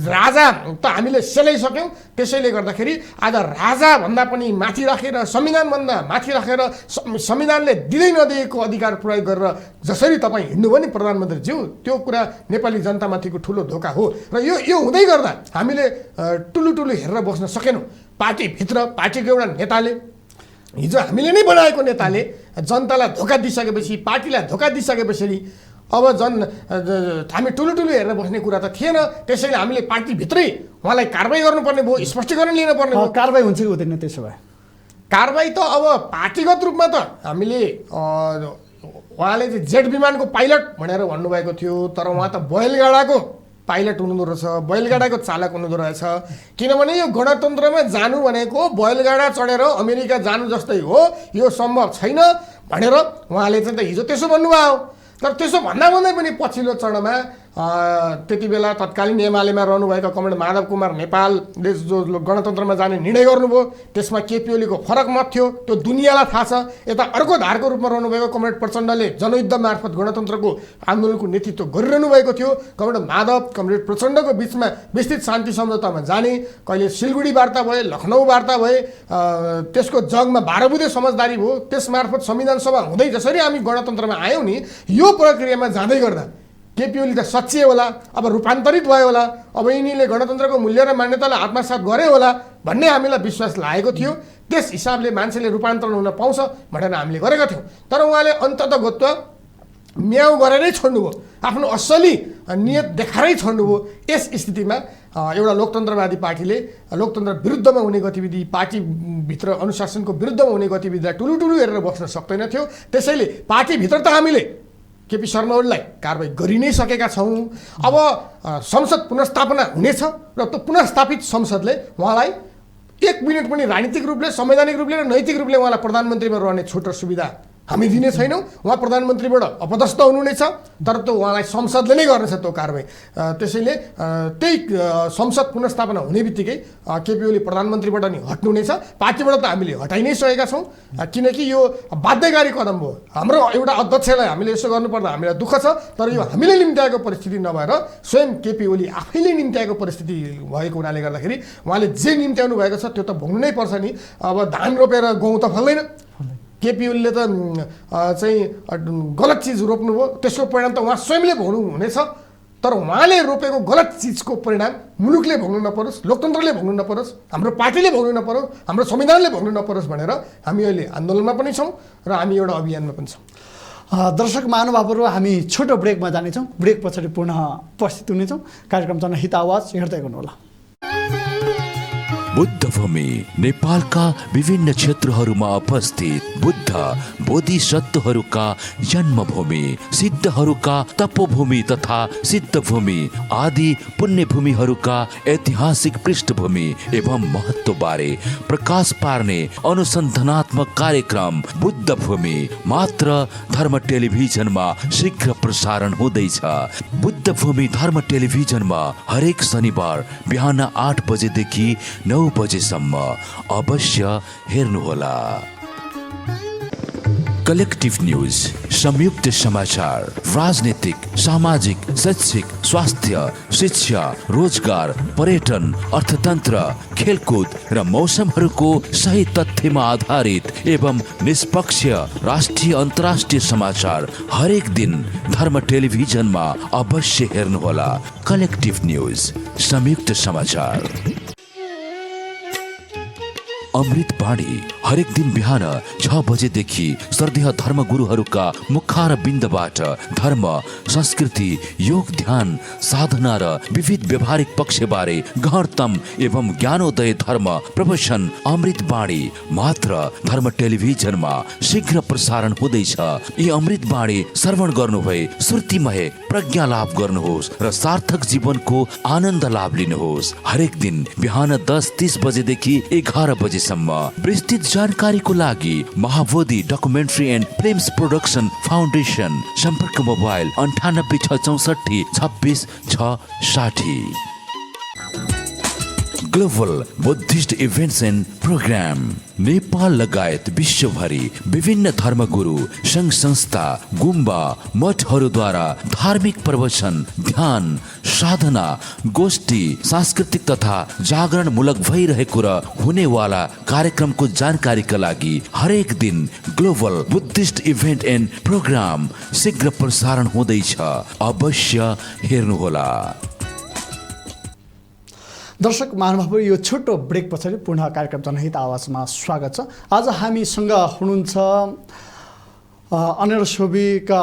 [SPEAKER 3] राजा त हामीले सेलाइसक्यौँ। त्यसैले गर्दाखेरि आज राजाभन्दा पनि माथि राखेर, संविधानभन्दा माथि राखेर, संविधानले दिँदै नदिएको अधिकार प्रयोग गरेर जसरी तपाईँ हिँड्नुभयो नि प्रधानमन्त्रीज्यू, त्यो कुरा नेपाली जनतामाथिको ठुलो धोका हो। र यो हुँदै गर्दा हामीले टुलु हेरेर बस्न सकेनौँ। पार्टीभित्र पार्टीको एउटा नेताले, हिजो हामीले नै बनाएको नेताले जनतालाई धोका दिइसकेपछि, पार्टीलाई धोका दिइसकेपछि अब हामी टुलु हेरेर बस्ने कुरा त थिएन। त्यसैले हामीले पार्टीभित्रै उहाँलाई कारबाही गर्नुपर्ने भयो, स्पष्टीकरण लिनुपर्ने भयो।
[SPEAKER 2] कारबाही हुन्छ कि हुँदैन? त्यसो भए
[SPEAKER 3] कारबाही त अब पार्टीगत रूपमा त हामीले उहाँले चाहिँ जेट विमानको पाइलट भनेर भन्नुभएको थियो, तर उहाँ त बैलगाडाको पाइलट हुनुहुँदो रहेछ, बैलगाडाको चालक हुनुहुँदो रहेछ। किनभने यो गणतन्त्रमा जानु भनेको बैलगाडा चढेर अमेरिका जानु जस्तै हो, यो सम्भव छैन भनेर उहाँले चाहिँ त हिजो त्यसो भन्नुभयो। तर त्यसो भन्दा पनि पछिल्लो चरणमा त्यति बेला तत्कालीन एमालेमा रहनुभएका कमरेड माधव कुमार नेपालले जो गणतन्त्रमा जाने निर्णय गर्नुभयो, त्यसमा केपी ओलीको फरक मत थियो, त्यो दुनियाँलाई थाहा छ। यता अर्को धारको रूपमा रहनुभएको कमरेड प्रचण्डले जनयुद्ध मार्फत गणतन्त्रको आन्दोलनको नेतृत्व गरिरहनु भएको थियो। कमरेड माधव कमरेड प्रचण्डको बिचमा विस्तृत शान्ति सम्झौतामा जाने, कहिले सिलगढी वार्ता भए, लखनऊ वार्ता भए, त्यसको जगमा 12 बुँदे समझदारी भयो, त्यस मार्फत संविधान सभा हुँदै जसरी हामी गणतन्त्रमा आयौँ नि, यो प्रक्रियामा जाँदै गर्दा केपी ओली त सचिए होला, अब रूपान्तरित भयो होला, अब यिनीले गणतन्त्रको मूल्य र मान्यतालाई आत्मसात गरे होला भन्ने हामीलाई विश्वास लागेको थियो। त्यस हिसाबले मान्छेले रूपान्तरण हुन पाउँछ भनेर हामीले गरेका थियौँ। तर उहाँले अन्ततगत म्याउ गरेरै छोड्नुभयो, आफ्नो असली नियत देखाएरै छोड्नुभयो। यस स्थितिमा एउटा लोकतन्त्रवादी पार्टीले लोकतन्त्र विरुद्धमा हुने गतिविधि, पार्टीभित्र अनुशासनको विरुद्धमा हुने गतिविधिलाई टुलु हेरेर बस्न सक्दैन थियो। त्यसैले पार्टीभित्र त हामीले केपी शर्मा ओलीलाई कारबाही गरि नै सकेका छौँ। अब संसद पुनर्स्थापना हुनेछ र त्यो पुनर्स्थापित संसदले उहाँलाई 1 मिनट पनि राजनीतिक रूपले, संवैधानिक रूपले र नैतिक रूपले उहाँलाई प्रधानमन्त्रीमा रहने छुट र सुविधा हामी दिने छैनौँ। उहाँ प्रधानमन्त्रीबाट अपदस्थ हुनुहुनेछ, तर त्यो उहाँलाई संसदले नै गर्नेछ त्यो कारबाही। त्यसैले त्यही संसद पुनर्स्थापना हुने बित्तिकै केपी ओली प्रधानमन्त्रीबाट नि हट्नुहुनेछ। पार्टीबाट त हामीले हटाइ नै सकेका छौँ, किनकि यो बाध्यकारी कदम भयो। हाम्रो एउटा अध्यक्षलाई हामीले यसो गर्नुपर्दा हामीलाई दुःख छ, तर यो हामीले निम्त्याएको परिस्थिति नभएर स्वयं केपी ओली आफैले निम्त्याएको परिस्थिति भएको हुनाले गर्दाखेरि उहाँले जे निम्त्याउनु भएको छ त्यो त भोग्नु नै पर्छ नि। अब धान रोपेर गहुँ त फल्दैन। केपी ओलीले त चाहिँ गलत चिज रोप्नुभयो, त्यसको परिणाम त उहाँ स्वयंले भोग्नु हुनेछ। तर उहाँले रोपेको गलत चिजको परिणाम मुलुकले भोग्नु नपरोस्, लोकतन्त्रले भोग्नु नपरोस्, हाम्रो पार्टीले भोग्नु नपरोस्, हाम्रो संविधानले भोग्नु नपरोस् भनेर हामी अहिले आन्दोलनमा पनि छौँ र हामी एउटा अभियानमा पनि छौँ।
[SPEAKER 2] दर्शक महानुभावहरू, हामी छोटो ब्रेकमा जानेछौँ। ब्रेक पछाडि पुनः उपस्थित हुनेछौँ। कार्यक्रम जनहित आवाज हेर्दै गर्नुहोला।
[SPEAKER 1] बुद्ध भूमि नेपालका विभिन्न क्षेत्रहरूमा उपस्थित बुद्ध बोधिसत्वहरूका जन्मभूमि, सिद्धहरूका तपोभूमि तथा सिद्धभूमि आदि पुण्यभूमिहरूका ऐतिहासिक पृष्ठभूमि एवं महत्त्वबारे प्रकाश पार्ने अनुसन्धानात्मक कार्यक्रम बुद्ध भूमि मात्र धर्म टेलिभिजनमा शीघ्र प्रसारण हुँदैछ। बुद्ध भूमि धर्म टेलिभिजनमा हरेक शनिबार बिहान 8 बजेदेखि 9 बजेसम्म अवश्य हेर्नुहोला। कलेक्टिभ न्यूज, संयुक्त समाचार, राजनीतिक, सामाजिक, शैक्षिक, स्वास्थ्य, शिक्षा, रोजगार, पर्यटन, अर्थतन्त्र, खेलकुद र मौसमहरूको सही तथ्यमा आधारित एवं निष्पक्ष राष्ट्रिय अन्तर्राष्ट्रिय समाचार हरेक दिन धर्म टेलिभिजनमा अवश्य हेर्नुहोला। कलेक्टिभ न्यूज, संयुक्त समाचार। अमृतवाणी हरेक दिन बिहान 6 बजेदेखि श्रद्धेय धर्मगुरुहरूका मुखार बिन्दबाट धर्म, संस्कृति, योग, ध्यान, साधना र विविध व्यवहारिक पक्षबारे गहनतम एवं ज्ञानोदय धर्म प्रवचन अमृतवाणी मात्र धर्म टेलिभिजनमा शीघ्र प्रसारण हुँदैछ। यी अमृतवाणी श्रवण गर्नुभए श्रुतिमय प्रज्ञा लाभ गर्नुहोस् र सार्थक जीवनको आनन्द लाभ लिनुहोस्। हरेक दिन बिहान 10:30 बजेदेखि 11 बजे विस्तृत जानकारीको लागि Mahabodhi documentary and films production foundation, सम्पर्क mobile 98 664 26 660। Global Buddhist events and programme Nepal लगायत विश्वभरि विभिन्न धर्मगुरु, सङ्घ संस्था, गुम्बा, मठहरूद्वारा धार्मिक प्रवचन, ध्यान, साधना, गोष्ठी, सांस्कृतिक तथा जागरणमूलक भइरहेको र हुनेवाला कार्यक्रमको जानकारीका लागि हरेक दिन global Buddhist event and program शीघ्र प्रसारण हुँदैछ। अवश्य हेर्नुहोला।
[SPEAKER 2] दर्शक महानुभावहरू, यो छोटो ब्रेक पछाडि पुनः कार्यक्रम जनहित आवाजमा स्वागत छ। आज हामीसँग हुनुहुन्छ अनेरसोबीका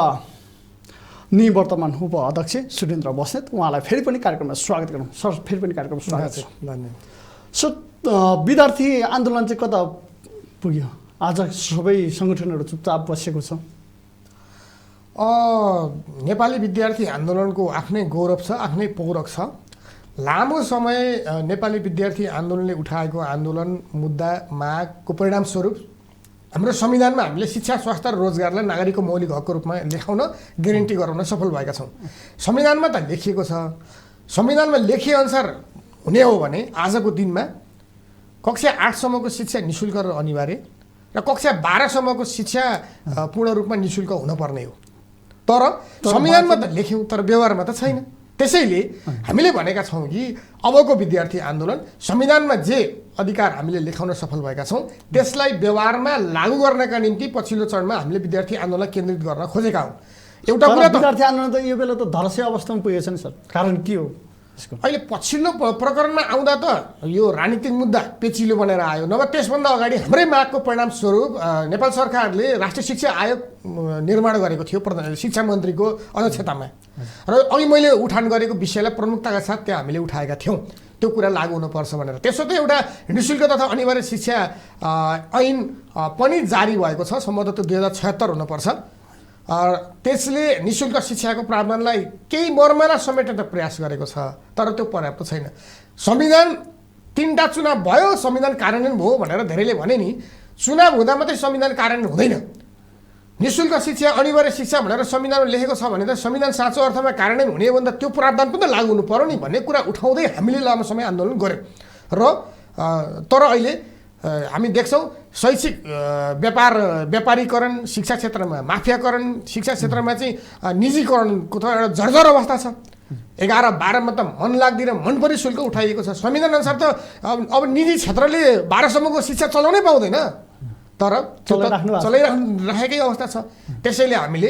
[SPEAKER 2] निवर्तमान उपाध्यक्ष सुरेन्द्र बस्नेत। उहाँलाई फेरि पनि कार्यक्रममा स्वागत गरौँ। सर, फेरि पनि कार्यक्रममा स्वागत छ।
[SPEAKER 3] धन्यवाद।
[SPEAKER 2] सो विद्यार्थी आन्दोलन चाहिँ कता पुग्यो? आज सबै सङ्गठनहरू चुपचाप बसेको छ।
[SPEAKER 3] नेपाली विद्यार्थी आन्दोलनको आफ्नै गौरव छ, आफ्नै पौरख छ। लामो समय नेपाली विद्यार्थी आन्दोलनले उठाएको आन्दोलन, मुद्दा, मागको परिणामस्वरूप हाम्रो संविधानमा हामीले शिक्षा स्वास्थ्य र रोजगारलाई नागरिकको मौलिक हकको रूपमा लेखाउन ग्यारेन्टी गराउन सफल भएका छौँ। संविधानमा त लेखिएको छ, संविधानमा लेखिएअनुसार हुने हो भने आजको दिनमा कक्षा 8सम्मको शिक्षा निःशुल्क र अनिवार्य र कक्षा 12सम्मको शिक्षा पूर्ण रूपमा निःशुल्क हुनुपर्ने हो। तर संविधानमा त लेख्यौँ तर व्यवहारमा त छैन। त्यसैले हामीले भनेका छौँ कि अबको विद्यार्थी आन्दोलन संविधानमा जे अधिकार हामीले लेखाउन सफल भएका छौँ त्यसलाई व्यवहारमा लागू गर्नका निम्ति पछिल्लो चरणमा हामीले विद्यार्थी आन्दोलन केन्द्रित गर्न खोजेका हौँ। एउटा कुरा त
[SPEAKER 2] विद्यार्थी आन्दोलन त यो बेला त धरसे अवस्थामा पुगेछ नि सर, कारण के हो?
[SPEAKER 3] अहिले पछिल्लो प्रकरणमा आउँदा त यो राजनीतिक मुद्दा पेचिलो बनेर आयो। नभए त्यसभन्दा अगाडि हाम्रै मागको परिणामस्वरूप नेपाल सरकारले राष्ट्रिय शिक्षा आयोग निर्माण गरेको थियो शिक्षा मन्त्रीको अध्यक्षतामा, र अघि मैले उठान गरेको विषयलाई प्रमुखताका साथ त्यहाँ हामीले उठाएका थियौँ, त्यो कुरा लागू हुनुपर्छ भनेर। त्यसो त एउटा निःशुल्क तथा अनिवार्य शिक्षा ऐन पनि जारी भएको छ, सम्भवतः त्यो 2076 हुनुपर्छ। त्यसले निःशुल्क शिक्षाको प्रावधानलाई केही मर्मला समेट्न प्रयास गरेको छ, तर त्यो पर्याप्त छैन। संविधान 3टा चुनाव भयो, संविधान कार्यान्वयन भयो भनेर धेरैले भने नि, चुनाव हुँदा मात्रै संविधान कार्यान्वयन हुँदैन। निःशुल्क शिक्षा अनिवार्य शिक्षा भनेर संविधानमा लेखेको छ भने त संविधान साँचो अर्थमा कार्यान्वयन हुने भन्दा त्यो प्रावधान पनि त लागू हुनु पर्यो नि भन्ने कुरा उठाउँदै हामीले लामो समय आन्दोलन गऱ्यौँ। र तर अहिले हामी देख्छौँ शैक्षिक व्यापारीकरण, शिक्षा क्षेत्रमा माफियाकरण, शिक्षा क्षेत्रमा चाहिँ निजीकरणको त एउटा जर्जर अवस्था छ। 11-12मा त मन लाग्दिन मनपरी शुल्क उठाइएको छ। संविधान अनुसार त अब निजी क्षेत्रले 12सम्मको शिक्षा चलाउनै पाउँदैन, तर चलाइराखेकै अवस्था छ। त्यसैले हामीले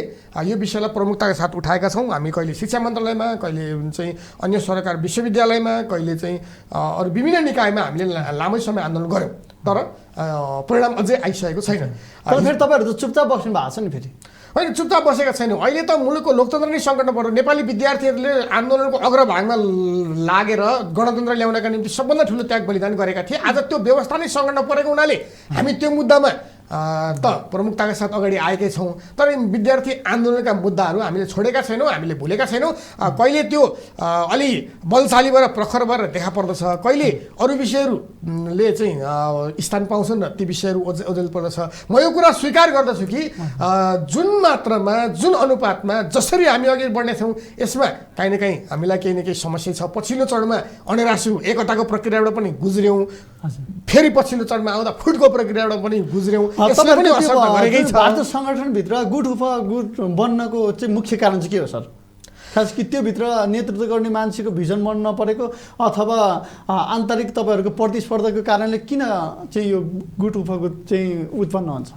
[SPEAKER 3] यो विषयलाई प्रमुखताका साथ उठाएका छौँ। हामी कहिले शिक्षा मन्त्रालयमा, कहिले चाहिँ अन्य सरकार विश्वविद्यालयमा, कहिले चाहिँ अरू विभिन्न निकायमा हामीले लामै समय आन्दोलन गऱ्यौँ, तर परिणाम अझै आइसकेको छैन।
[SPEAKER 2] तर फेरि तपाईँहरू त चुपचाप बस्नु भएको छ नि फेरि?
[SPEAKER 3] होइन, चुपचाप बसेका छैनौँ। अहिले त मुलुकको लोकतन्त्र नै सङ्कटमा पर्यो। नेपाली विद्यार्थीहरूले आन्दोलनको अग्रभागमा लागेर गणतन्त्र ल्याउनका निम्ति सबभन्दा ठुलो त्याग बलिदान गरेका थिए। आज त्यो व्यवस्था नै सङ्कटमा परेको हुनाले हामी त्यो मुद्दामा त प्रमुखताका साथ अगाडि आएकै छौँ। तर विद्यार्थी आन्दोलनका मुद्दाहरू हामीले छोडेका छैनौँ, हामीले भुलेका छैनौँ। कहिले त्यो अलि बलशाली भएर प्रखर भएर देखा पर्दछ, कहिले अरू विषयहरूले चाहिँ स्थान पाउँछन् र ती विषयहरू ओझेल पर्दछ। म यो कुरा स्वीकार गर्दछु कि जुन मात्रामा, जुन अनुपातमा जसरी हामी अघि बढ्ने थियौँ यसमा काहीँ न काहीँ हामीलाई केही न केही समस्या छ। पछिल्लो चरणमा अनेरासु एकताको प्रक्रियाबाट पनि गुज्र्यौँ, फेरि पछिल्लो चरणमा आउँदा फुटको प्रक्रियाबाट पनि गुज्र्यौँ।
[SPEAKER 2] भारतीय सङ्गठनभित्र गुट बन्नको चाहिँ मुख्य कारण चाहिँ के हो सर? खास कि त्योभित्र नेतृत्व गर्ने मान्छेको भिजन मन नपरेको अथवा आन्तरिक तपाईँहरूको प्रतिस्पर्धाको कारणले किन चाहिँ यो गुट चाहिँ उत्पन्न हुन्छ?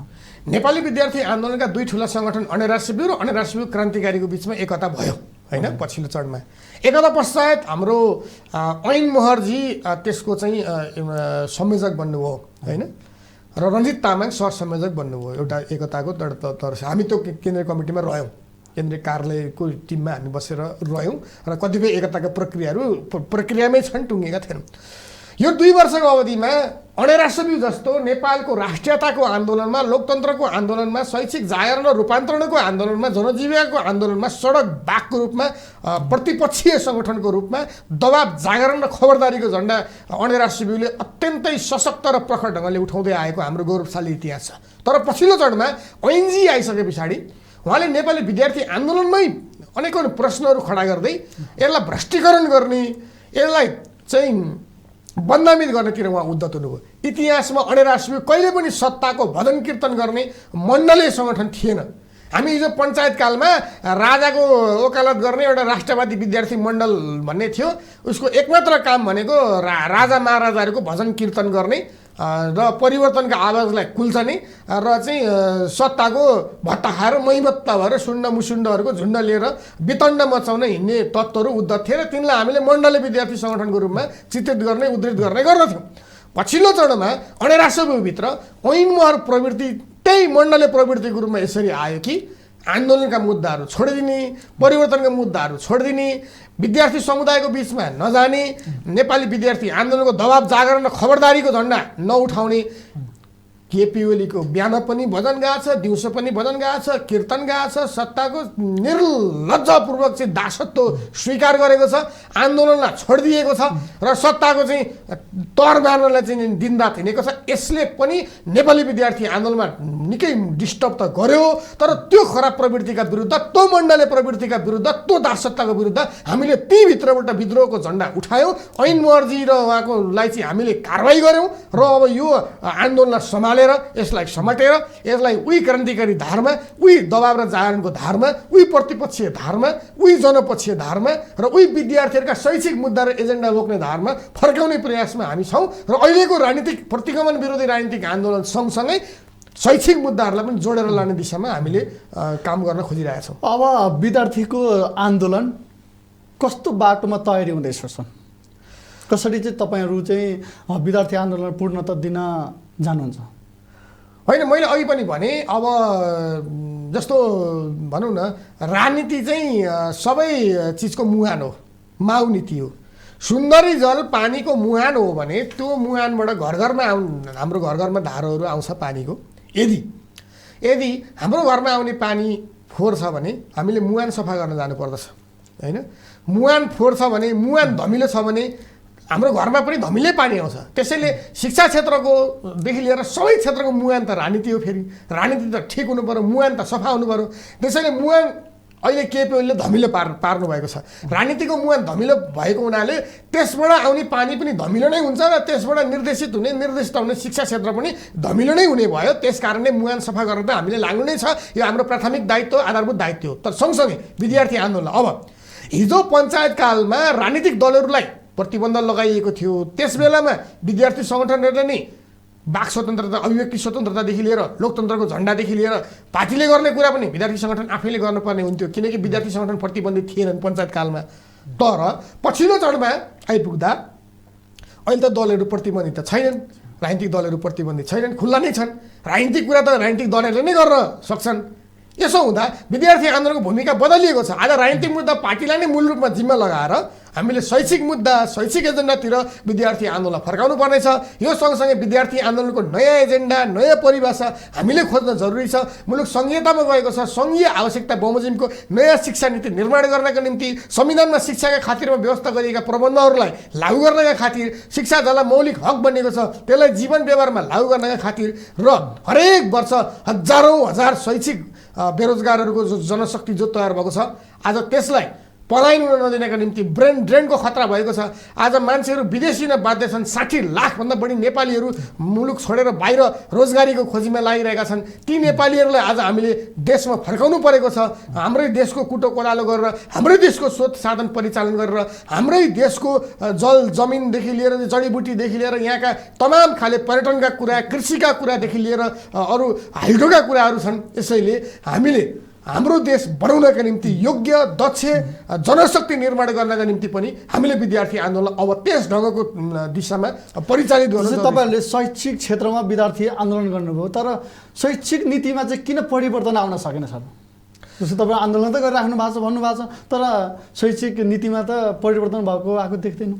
[SPEAKER 3] नेपाली विद्यार्थी आन्दोलनका दुई ठुला सङ्गठन अनेरासिब्यू र अनेरासिब्यू क्रान्तिकारीको बिचमा एकता भयो होइन पछिल्लो चरणमा। एकता पश्चात हाम्रो ऐन मोहरजी त्यसको चाहिँ संयोजक बन्नुभयो होइन, र रञ्जित तामाङ सहसंयोजक बन्नुभयो एउटा एकताको तर हामी त्यो केन्द्रीय कमिटीमा रह्यौँ, केन्द्रीय कार्यालयको टिममा हामी बसेर रह्यौँ र कतिपय एकताका प्रक्रियामै छन्, टुङ्गेका थिएनौँ। यो 2 वर्षको अवधिमा अनेरासिब्यू जस्तो नेपालको राष्ट्रियताको आन्दोलनमा, लोकतन्त्रको आन्दोलनमा, शैक्षिक जागरण र रूपान्तरणको आन्दोलनमा, जनजीविकाको आन्दोलनमा, सडक बाघको रूपमा, प्रतिपक्षीय सङ्गठनको रूपमा दबाब जागरण र खबरदारीको झन्डा अनेरासिब्यूले अत्यन्तै सशक्त र प्रखर ढङ्गले उठाउँदै आएको हाम्रो गौरवशाली इतिहास छ। तर पछिल्लो चरणमा ऐनजी आइसके पछाडि उहाँले नेपाली विद्यार्थी आन्दोलनमै अनेकौँ प्रश्नहरू खडा गर्दै यसलाई भ्रष्टीकरण गर्ने, यसलाई चाहिँ बदनामित गर्नेतिर उहाँ उद्धत हुनुभयो। इतिहासमा अनेरासिब्यू कहिले पनि सत्ताको भजन कीर्तन गर्ने मण्डलीय सङ्गठन थिएन। हामी हिजो पञ्चायत कालमा राजाको वकालत गर्ने एउटा राष्ट्रवादी विद्यार्थी मण्डल भन्ने थियो, उसको एकमात्र काम भनेको राजा महाराजाहरूको भजन कीर्तन गर्ने र परिवर्तनका आवाजलाई कुल्छने र चाहिँ सत्ताको भत्ता खाएर मैबत्ता भएर सुण्ड मुसुण्डहरूको झुन्ड लिएर वितण्ड मचाउन हिँड्ने तत्त्वहरू उद्धत थिए र तिनलाई हामीले मण्डलीय विद्यार्थी सङ्गठनको रूपमा चित्रित गर्ने, उद्धृत गर्ने गर्दथ्यौँ। पछिल्लो चरणमा अनेरासिब्यूभित्र ऐन मोहर प्रवृत्ति त्यही मण्डलीय प्रवृत्तिको रूपमा यसरी आयो कि आन्दोलनका मुद्दाहरू छोडिदिने, परिवर्तनका मुद्दाहरू छोडिदिने, विद्यार्थी समुदायको बिचमा नजाने, नेपाली विद्यार्थी आन्दोलनको दबाब जागरण र खबरदारीको झन्डा नउठाउने, केपी ओलीको बिहान पनि भजन गाएको छ, दिउँसो पनि भजन गाएको छ, कीर्तन गाएको छ, सत्ताको निर्लज्जपूर्वक चाहिँ दासत्व स्वीकार गरेको छ, आन्दोलनलाई छोडिदिएको छ र सत्ताको चाहिँ तर मार्नलाई चाहिँ दिनरात हिँडेको छ। यसले पनि नेपाली विद्यार्थी आन्दोलनमा निकै डिस्टर्ब त गर्यो, तर त्यो खराब प्रवृत्तिका विरुद्ध, त्यो मण्डले प्रवृत्तिका विरुद्ध, त्यो दासत्वको विरुद्ध हामीले तीभित्रबाट विद्रोहको झन्डा उठायौँ। ऐन मर्जी र उहाँकोलाई चाहिँ हामीले कारवाही गऱ्यौँ र अब यो आन्दोलनलाई सम्हालेर यसलाई समेटेर यसलाई उही क्रान्तिकारी धारमा, उही दबाव र जागरणको धारमा, उही प्रतिपक्षीय धारमा, उही जनपक्षीय धारमा र उही विद्यार्थीहरूका शैक्षिक मुद्दा र एजेन्डा बोक्ने धारमा फर्काउने प्रयासमा हामी छौँ र अहिलेको राजनीतिक प्रतिगमन विरोधी राजनीतिक आन्दोलन सँगसँगै शैक्षिक मुद्दाहरूलाई पनि जोडेर लाने दिशामा हामीले काम गर्न खोजिरहेका छौँ।
[SPEAKER 2] अब विद्यार्थीको आन्दोलन कस्तो बाटोमा तयारी हुँदैछ सर? कसरी चाहिँ तपाईँहरू चाहिँ विद्यार्थी आन्दोलन पूर्णता दिन जानुहुन्छ?
[SPEAKER 3] होइन, मैले अघि पनि भने अब जस्तो भनौँ न, राजनीति चाहिँ सबै चिजको मुहान हो, माउ नीति हो। सुन्दरी जल पानीको मुहान हो भने त्यो मुहानबाट घर घरमा हाम्रो घर घरमा धारोहरू आउँछ पानीको। यदि हाम्रो घरमा आउने पानी फोहोर छ भने हामीले मुहान सफा गर्न जानुपर्दछ, होइन? मुहान फोहोर छ भने, मुहान धमिलो छ भने हाम्रो घरमा पनि धमिलै पानी आउँछ। त्यसैले शिक्षा क्षेत्रकोदेखि लिएर सबै क्षेत्रको मुहान त राजनीति हो। फेरि राजनीति त ठिक हुनु पऱ्यो, मुहान त सफा हुनु पऱ्यो। त्यसैले मुहान अहिले केपी ओलीले धमिलो पार्नु भएको छ। राजनीतिको मुहान धमिलो भएको हुनाले त्यसबाट आउने पानी पनि धमिलो नै हुन्छ र त्यसबाट निर्देशित हुने शिक्षा क्षेत्र पनि धमिलो नै हुने भयो। त्यस कारणले मुहान सफा गर्न त हामीले लाग्नु नै छ। यो हाम्रो प्राथमिक दायित्व, आधारभूत दायित्व हो। तर सँगसँगै विद्यार्थी आन्दोलन, अब हिजो पञ्चायत कालमा राजनीतिक दलहरूलाई प्रतिबन्ध लगाइएको थियो। त्यस बेलामा विद्यार्थी सङ्गठनहरूले नै वाक स्वतन्त्रता, अभिव्यक्ति स्वतन्त्रतादेखि लिएर लोकतन्त्रको झन्डादेखि लिएर पार्टीले गर्ने कुरा पनि विद्यार्थी सङ्गठन आफैले गर्नुपर्ने हुन्थ्यो, किनकि विद्यार्थी सङ्गठन प्रतिबन्धित थिएनन् पञ्चायत कालमा। तर पछिल्लो चरणमा आइपुग्दा अहिले त दलहरू प्रतिबन्धित त छैनन्, राजनीतिक दलहरू प्रतिबन्धित छैनन्, खुल्ला नै छन्। राजनीतिक कुरा त राजनीतिक दलहरूले नै गर्न सक्छन्। यसो हुँदा विद्यार्थी आन्दोलनको भूमिका बदलिएको छ। आज राजनीतिक मुद्दा पार्टीलाई नै मूल रूपमा जिम्मा लगाएर हामीले शैक्षिक मुद्दा, शैक्षिक एजेन्डातिर विद्यार्थी आन्दोलन फर्काउनु पर्नेछ। यो सँगसँगै विद्यार्थी आन्दोलनको नयाँ एजेन्डा, नयाँ परिभाषा हामीले खोज्न जरुरी छ। मुलुक सङ्घीयतामा गएको छ। सङ्घीय आवश्यकता बमोजिमको नयाँ शिक्षा नीति निर्माण गर्नका निम्ति संविधानमा शिक्षाका खातिरमा व्यवस्था गरिएका प्रबन्धहरूलाई लागू गर्नका खातिर, शिक्षा जसलाई मौलिक हक बनेको छ त्यसलाई जीवन व्यवहारमा लागू गर्नका खातिर र हरेक वर्ष हजार शैक्षिक बेरोजगारहरूको जो जनशक्ति जो तयार भएको छ, आज त्यसलाई पलायन हुन नदिनका निम्ति ब्रेन ड्रेनको खतरा भएको छ। आज मान्छेहरू विदेशी न बाध्य छन्। 60 लाखभन्दा बढी नेपालीहरू मुलुक छोडेर बाहिर रोजगारीको खोजीमा लागिरहेका छन्। ती नेपालीहरूलाई आज हामीले देशमा फर्काउनु परेको छ। हाम्रै देशको कुटो कोलालो गरेर, हाम्रै देशको स्रोत साधन परिचालन गरेर, हाम्रै देशको जल जमिनदेखि लिएर जडीबुटीदेखि लिएर यहाँका तमाम खाले पर्यटनका कुरा, कृषिका कुरादेखि लिएर अरू हाइड्रोका कुराहरू छन्। यसैले हामीले हाम्रो देश बनाउनका निम्ति योग्य, दक्ष जनशक्ति निर्माण गर्नका निम्ति पनि हामीले विद्यार्थी आन्दोलन अब त्यस ढङ्गको दिशामा परिचालित गर्नु।
[SPEAKER 2] तपाईँहरूले शैक्षिक क्षेत्रमा विद्यार्थी आन्दोलन गर्नुभयो, तर शैक्षिक नीतिमा चाहिँ किन परिवर्तन आउन सकेन सर? जस्तो तपाईँ आन्दोलन त गरिराख्नु भएको छ, भन्नुभएको छ, तर शैक्षिक नीतिमा त परिवर्तन आएको देख्दैनौँ।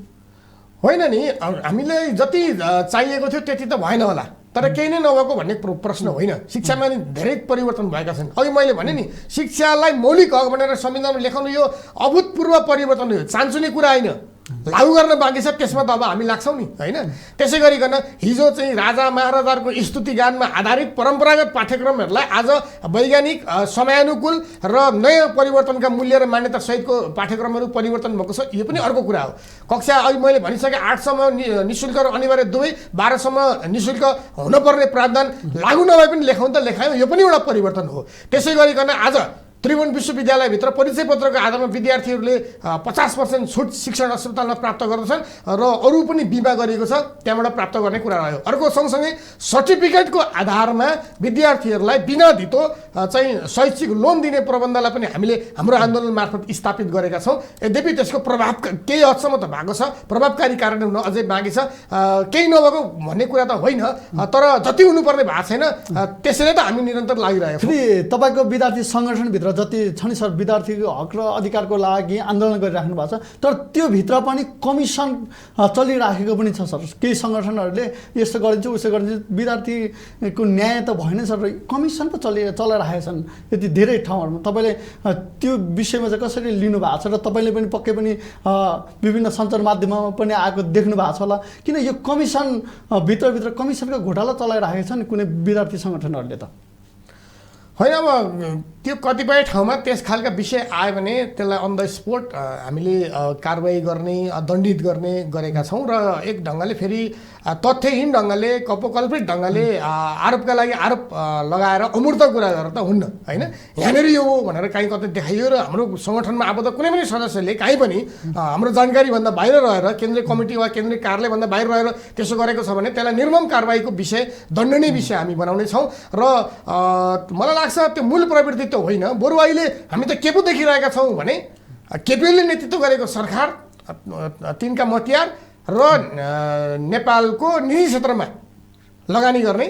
[SPEAKER 3] होइन नि, हामीलाई जति चाहिएको थियो त्यति त भएन होला, तर केही नै नभएको भन्ने प्रश्न होइन। शिक्षामा नि धेरै परिवर्तन भएका छन्। अघि मैले भने नि, शिक्षालाई मौलिक हक भनेर संविधानमा लेखाउनु यो अभूतपूर्व परिवर्तन हो, चान्चुने कुरा होइन। लागू गर्न बाँकी छ, त्यसमा त अब हामी लाग्छौँ नि, होइन? त्यसै गरिकन हिजो चाहिँ राजा महाराजाहरूको स्तुति गानमा आधारित परम्परागत पाठ्यक्रमहरूलाई आज वैज्ञानिक, समयानुकूल र नयाँ परिवर्तनका मूल्य र मान्यता सहितको पाठ्यक्रमहरू परिवर्तन भएको छ। यो पनि अर्को कुरा हो। कक्षा अघि मैले भनिसकेँ 8सम्म निःशुल्क र अनिवार्य दुवै, 12सम्म निःशुल्क हुनुपर्ने प्रावधान लागू नभए पनि लेखाउन त लेखायौँ, यो पनि एउटा परिवर्तन हो। त्यसै गरिकन आज त्रिभुवन विश्वविद्यालयभित्र परिचय पत्रको आधारमा विद्यार्थीहरूले 50% छुट शिक्षण अस्पतालमा प्राप्त गर्दछन् र अरू पनि बिमा गरिएको छ, त्यहाँबाट प्राप्त गर्ने कुरा रह्यो। अर्को सँगसँगै सर्टिफिकेटको आधारमा विद्यार्थीहरूलाई बिना धितो चाहिँ शैक्षिक लोन दिने प्रबन्धलाई पनि हामीले हाम्रो आन्दोलन मार्फत स्थापित गरेका छौँ। यद्यपि त्यसको प्रभाव केही हदसम्म त भएको छ, प्रभावकारी कार्यान्वयन हुन अझै बाँकी छ। केही नभएको भन्ने कुरा त होइन, तर जति हुनुपर्ने भएको छैन, त्यसैले त हामी निरन्तर लागिरहेको छौँ।
[SPEAKER 2] तपाईँको विद्यार्थी सङ्गठनभित्र जति छ नि सर विद्यार्थीको हक र अधिकारको लागि आन्दोलन गरिराख्नु भएको छ, तर त्यो भित्र पनि कमिसन चलिराखेको पनि छ सर। केही सङ्गठनहरूले यस्तो गरिदिन्छ उसो गरिदिन्छ, विद्यार्थीको न्याय त भएन सर, कमिसन पो चलाइरहेका छन् यति धेरै ठाउँहरूमा। तपाईँले त्यो विषयमा चाहिँ कसरी लिनु भएको छ र तपाईँले पनि पक्कै पनि विभिन्न सञ्चार माध्यममा पनि आएको देख्नु भएको छ होला, किन यो कमिसन भित्रभित्र कमिसनको घोटाला चलाइरहेको छ नि कुनै विद्यार्थी सङ्गठनहरूले त?
[SPEAKER 3] होइन, अब त्यो कतिपय ठाउँमा त्यस खालका विषय आयो भने त्यसलाई अन द स्पोट हामीले कारवाही गर्ने, दण्डित गर्ने गरेका छौँ र एक ढङ्गले फेरि तथ्यहीन ढङ्गले कल्पित ढङ्गले आरोपका लागि आरोप लगाएर अमूर्त कुरा गरेर त हुन्न होइन। यहाँनिर यो हो भनेर काहीँ कतै देखाइयो र हाम्रो सङ्गठनमा आबद्ध कुनै पनि सदस्यले काहीँ पनि हाम्रो जानकारीभन्दा बाहिर रहेर केन्द्रीय कमिटी वा केन्द्रीय कार्यालयभन्दा बाहिर रहेर त्यसो गरेको छ भने त्यसलाई निर्मम कारवाहीको विषय, दण्डनीय विषय हामी बनाउने छौँ। र मलाई लाग्छ त्यो मूल प्रवृत्ति त होइन, बरु अहिले हामी त के पो देखिरहेका छौँ भने केपीले नेतृत्व गरेको सरकार, तिनका मतियार र नेपालको निजी क्षेत्रमा लगानी गर्ने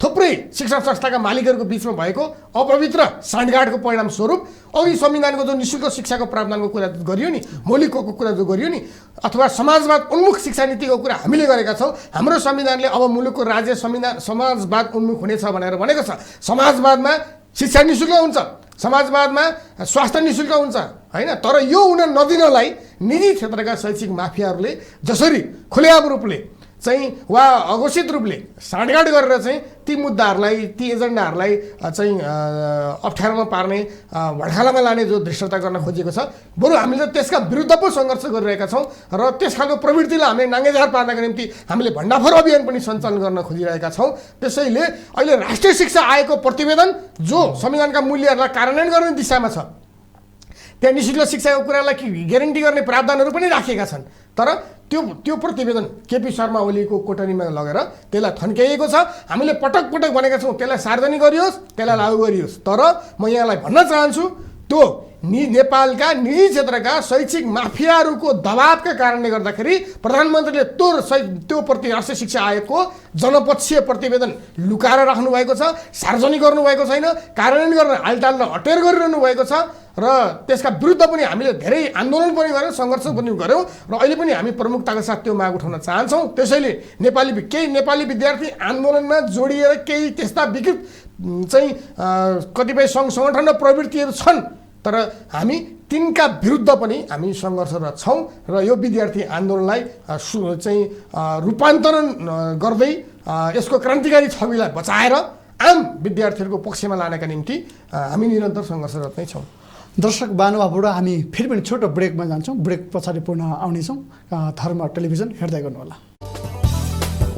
[SPEAKER 3] थुप्रै शिक्षण संस्थाका मालिकहरूको बिचमा भएको अपवित्र साँठगाँठको परिणामस्वरूप अघि संविधानको जो निःशुल्क शिक्षाको प्रावधानको कुरा गरियो नि, मौलिकको कुरा जो गरियो नि, अथवा समाजवाद उन्मुख शिक्षा नीतिको कुरा हामीले गरेका छौँ। हाम्रो संविधानले अब मुलुकको राज्य समाजवाद उन्मुख हुनेछ भनेर भनेको छ। समाजवादमा शिक्षा निःशुल्क हुन्छ, समाजवादमा स्वास्थ्य निःशुल्क हुन्छ होइन। तर यो हुन नदिनलाई निजी क्षेत्रका शैक्षिक माफियाहरूले जसरी खुलेआम रूपले चाहिँ वा अघोषित रूपले साँठगाँठ गरेर चाहिँ ती मुद्दाहरूलाई, ती एजेन्डाहरूलाई चाहिँ अप्ठ्यारोमा पार्ने, भड्खालामा लाने जो दृश्यता गर्न खोजेको छ, बरु हामीले त त्यसका विरुद्ध पो सङ्घर्ष गरिरहेका छौँ र त्यस खालको प्रवृत्तिलाई हामीले नाङ्गेझार पार्नको निम्ति हामीले भण्डाफोर अभियान पनि सञ्चालन गर्न खोजिरहेका छौँ। त्यसैले अहिले राष्ट्रिय शिक्षा आयोगको प्रतिवेदन जो संविधानका मूल्यहरूलाई कार्यान्वयन गर्ने दिशामा छ, त्यहाँ निःशुल्क शिक्षाको कुरालाई ग्यारेन्टी गर्ने प्रावधानहरू पनि राखिएका छन्। तर त्यो प्रतिवेदन केपी शर्मा ओलीको कोठरीमा लगेर त्यसलाई थन्क्याइएको छ। हामीले पटक पटक भनेका छौँ त्यसलाई सार्वजनिक गरियोस्, त्यसलाई लागू गरियोस्। तर म यहाँलाई भन्न चाहन्छु त्यो नेपालका निजी क्षेत्रका शैक्षिक माफियाहरूको दबावका कारणले गर्दाखेरि प्रधानमन्त्रीले त्यो प्रति राष्ट्रिय शिक्षा आयोगको जनपक्षीय प्रतिवेदन लुकाएर राख्नु भएको छ, सार्वजनिक गर्नुभएको छैन, कार्यान्वयन गर्न हालटाल र अटेर गरिरहनु भएको छ। र त्यसका विरुद्ध पनि हामीले धेरै आन्दोलन पनि गऱ्यौँ, सङ्घर्ष पनि गऱ्यौँ र अहिले पनि हामी प्रमुखताका साथ त्यो माग उठाउन चाहन्छौँ। त्यसैले केही नेपाली विद्यार्थी आन्दोलनमा जोडिएर केही त्यस्ता विकृत चाहिँ कतिपय सङ्घ सङ्गठन र प्रवृत्तिहरू छन्, तर हामी तिनका विरुद्ध पनि हामी सङ्घर्षरत छौँ र यो विद्यार्थी आन्दोलनलाई चाहिँ रूपान्तरण गर्दै यसको क्रान्तिकारी छविलाई बचाएर आम विद्यार्थीहरूको पक्षमा लानका निम्ति हामी निरन्तर सङ्घर्षरत नै छौँ।
[SPEAKER 2] दर्शक महानुभावबाट हामी फेरि पनि छोटो ब्रेकमा जान्छौँ। ब्रेक पछाडि पुनः आउनेछौँ। धर्म टेलिभिजन हेर्दै गर्नुहोला।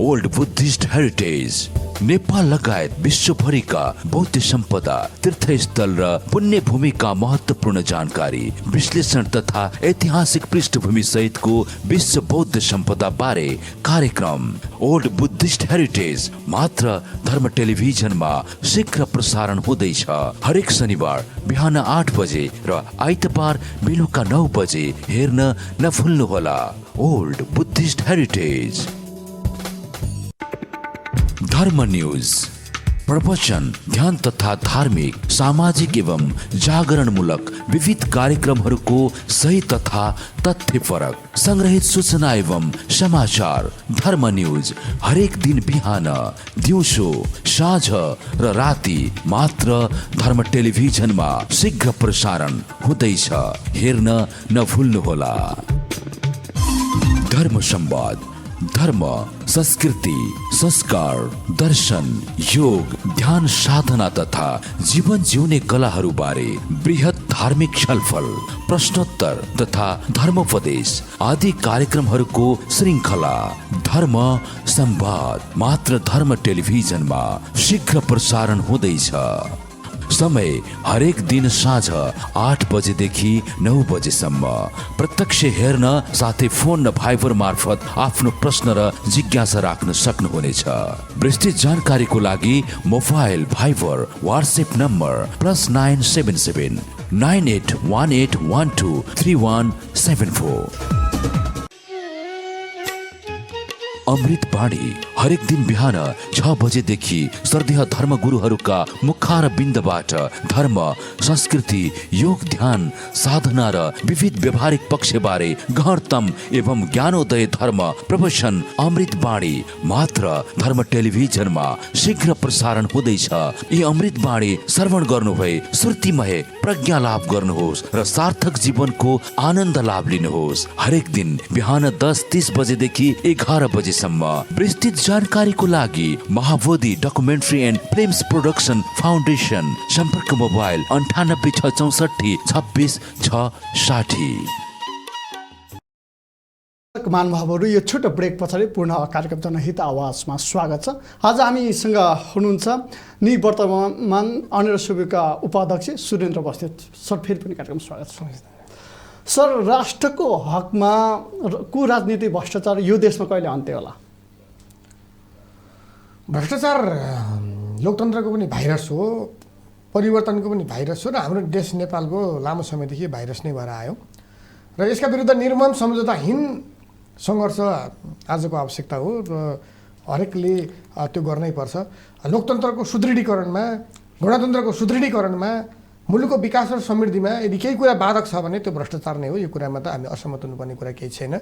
[SPEAKER 1] ओल्ड बुद्धिस्ट हेरिटेज नेपाल लगायत विश्वभरिका बौद्ध सम्पदा, तीर्थस्थल र पुण्य भूमिका महत्त्वपूर्ण जानकारी, विश्लेषण तथा ऐतिहासिक पृष्ठभूमि सहितको विश्व बौद्ध सम्पदा बारे कार्यक्रम ओल्ड बुद्धिस्ट हेरिटेज मात्र धर्म टेलिभिजनमा शीघ्र प्रसारण हुँदैछ। हरेक शनिबार बिहान 8 बजे र आइतबार बेलुका 9 बजे हेर्न नभुल्नुहोला। Old Buddhist heritage. धर्म न्यूज, प्रवचन, ध्यान तथा धार्मिक, सामाजिक एवं जागरणमूलक विविध कार्यक्रमहरूको सही तथा तथ्यपरक संग्रहित सूचना एवं समाचार। धर्म न्यूज हरेक दिन बिहान, दिउँसो, साँझ र राति मात्र धर्म टेलिभिजनमा शीघ्र प्रसारण हुँदैछ। हेर्न नभुल्नुहोला। धर्म संवाद, धर्म, संस्कृति, संस्कार, दर्शन, योग, ध्यान साधना तथा जीवन जिउने कलाहरू बारे बृहत धार्मिक छलफल, प्रश्नोत्तर तथा धर्मोपदेश आदि कार्यक्रमहरूको श्रृङ्खला। धर्म संवाद मात्र धर्म टेलिभिजनमा शीघ्र प्रसारण हुँदैछ। समय हरेक दिन साँझ 8 बजेदेखि 9 बजेसम्म। प्रत्यक्ष हेर्न साथै फोन र भाइबर मार्फत आफ्नो प्रश्न र जिज्ञासा राख्न सक्नुहुनेछ। विस्तृत जानकारीको लागि मोबाइल, भाइबर, वाट्सएप नम्बर +977 981812 3174। अमृत बाणी हरेक दिन बिहान 6 बजेदेखि श्रद्धेय धर्मगुरुहरूका मुखार बिन्दबाट धर्म, संस्कृति, योग, ध्यान, साधना र विविध व्यवहारिक पक्षबारे गहनतम एवं ज्ञानोदय धर्म प्रवचन अमृत बाणी मात्र धर्म टेलिभिजनमा शीघ्र प्रसारण हुँदैछ। यी अमृत बाणी श्रवण गर्नुभए श्रुतिमय प्रज्ञा लाभ गर्नुहोस् र सार्थक जीवनको आनन्द लाभ लिनुहोस्। हरेक दिन बिहान 10:30 बजेदेखि 11 बजेसम्म। विस्तृत जानकारीको लागि Mahabodhi documentary and films production foundation, सम्पर्क मोबाइल 98 664 26 660।
[SPEAKER 2] महानुभावहरू, यो छोटो ब्रेक पछाडि पूर्ण कार्यक्रम जनहित आवाजमा स्वागत छ। आज हामीसँग हुनुहुन्छ निवर्तमान अनेर सुब्युका उपाध्यक्ष सुरेन्द्र बस्नेत सर। फेरि पनि कार्यक्रम स्वागत छ सर। राष्ट्रको हकमा कुराजनीति भ्रष्टाचार यो देशमा कहिले अन्त्य होला?
[SPEAKER 3] भ्रष्टाचार लोकतन्त्रको पनि भाइरस हो, परिवर्तनको पनि भाइरस हो र हाम्रो देश नेपालको लामो समयदेखि भाइरस नै भएर आयो र यसका विरुद्ध निर्मम सम्झौताहीन सङ्घर्ष आजको आवश्यकता हो र हरेकले त्यो गर्नै पर्छ। लोकतन्त्रको सुदृढीकरणमा, गणतन्त्रको सुदृढीकरणमा, मुलुकको विकास र समृद्धिमा यदि केही कुरा बाधक छ भने त्यो भ्रष्टाचार नै हो। यो कुरामा त हामी असहमत हुनुपर्ने कुरा केही छैन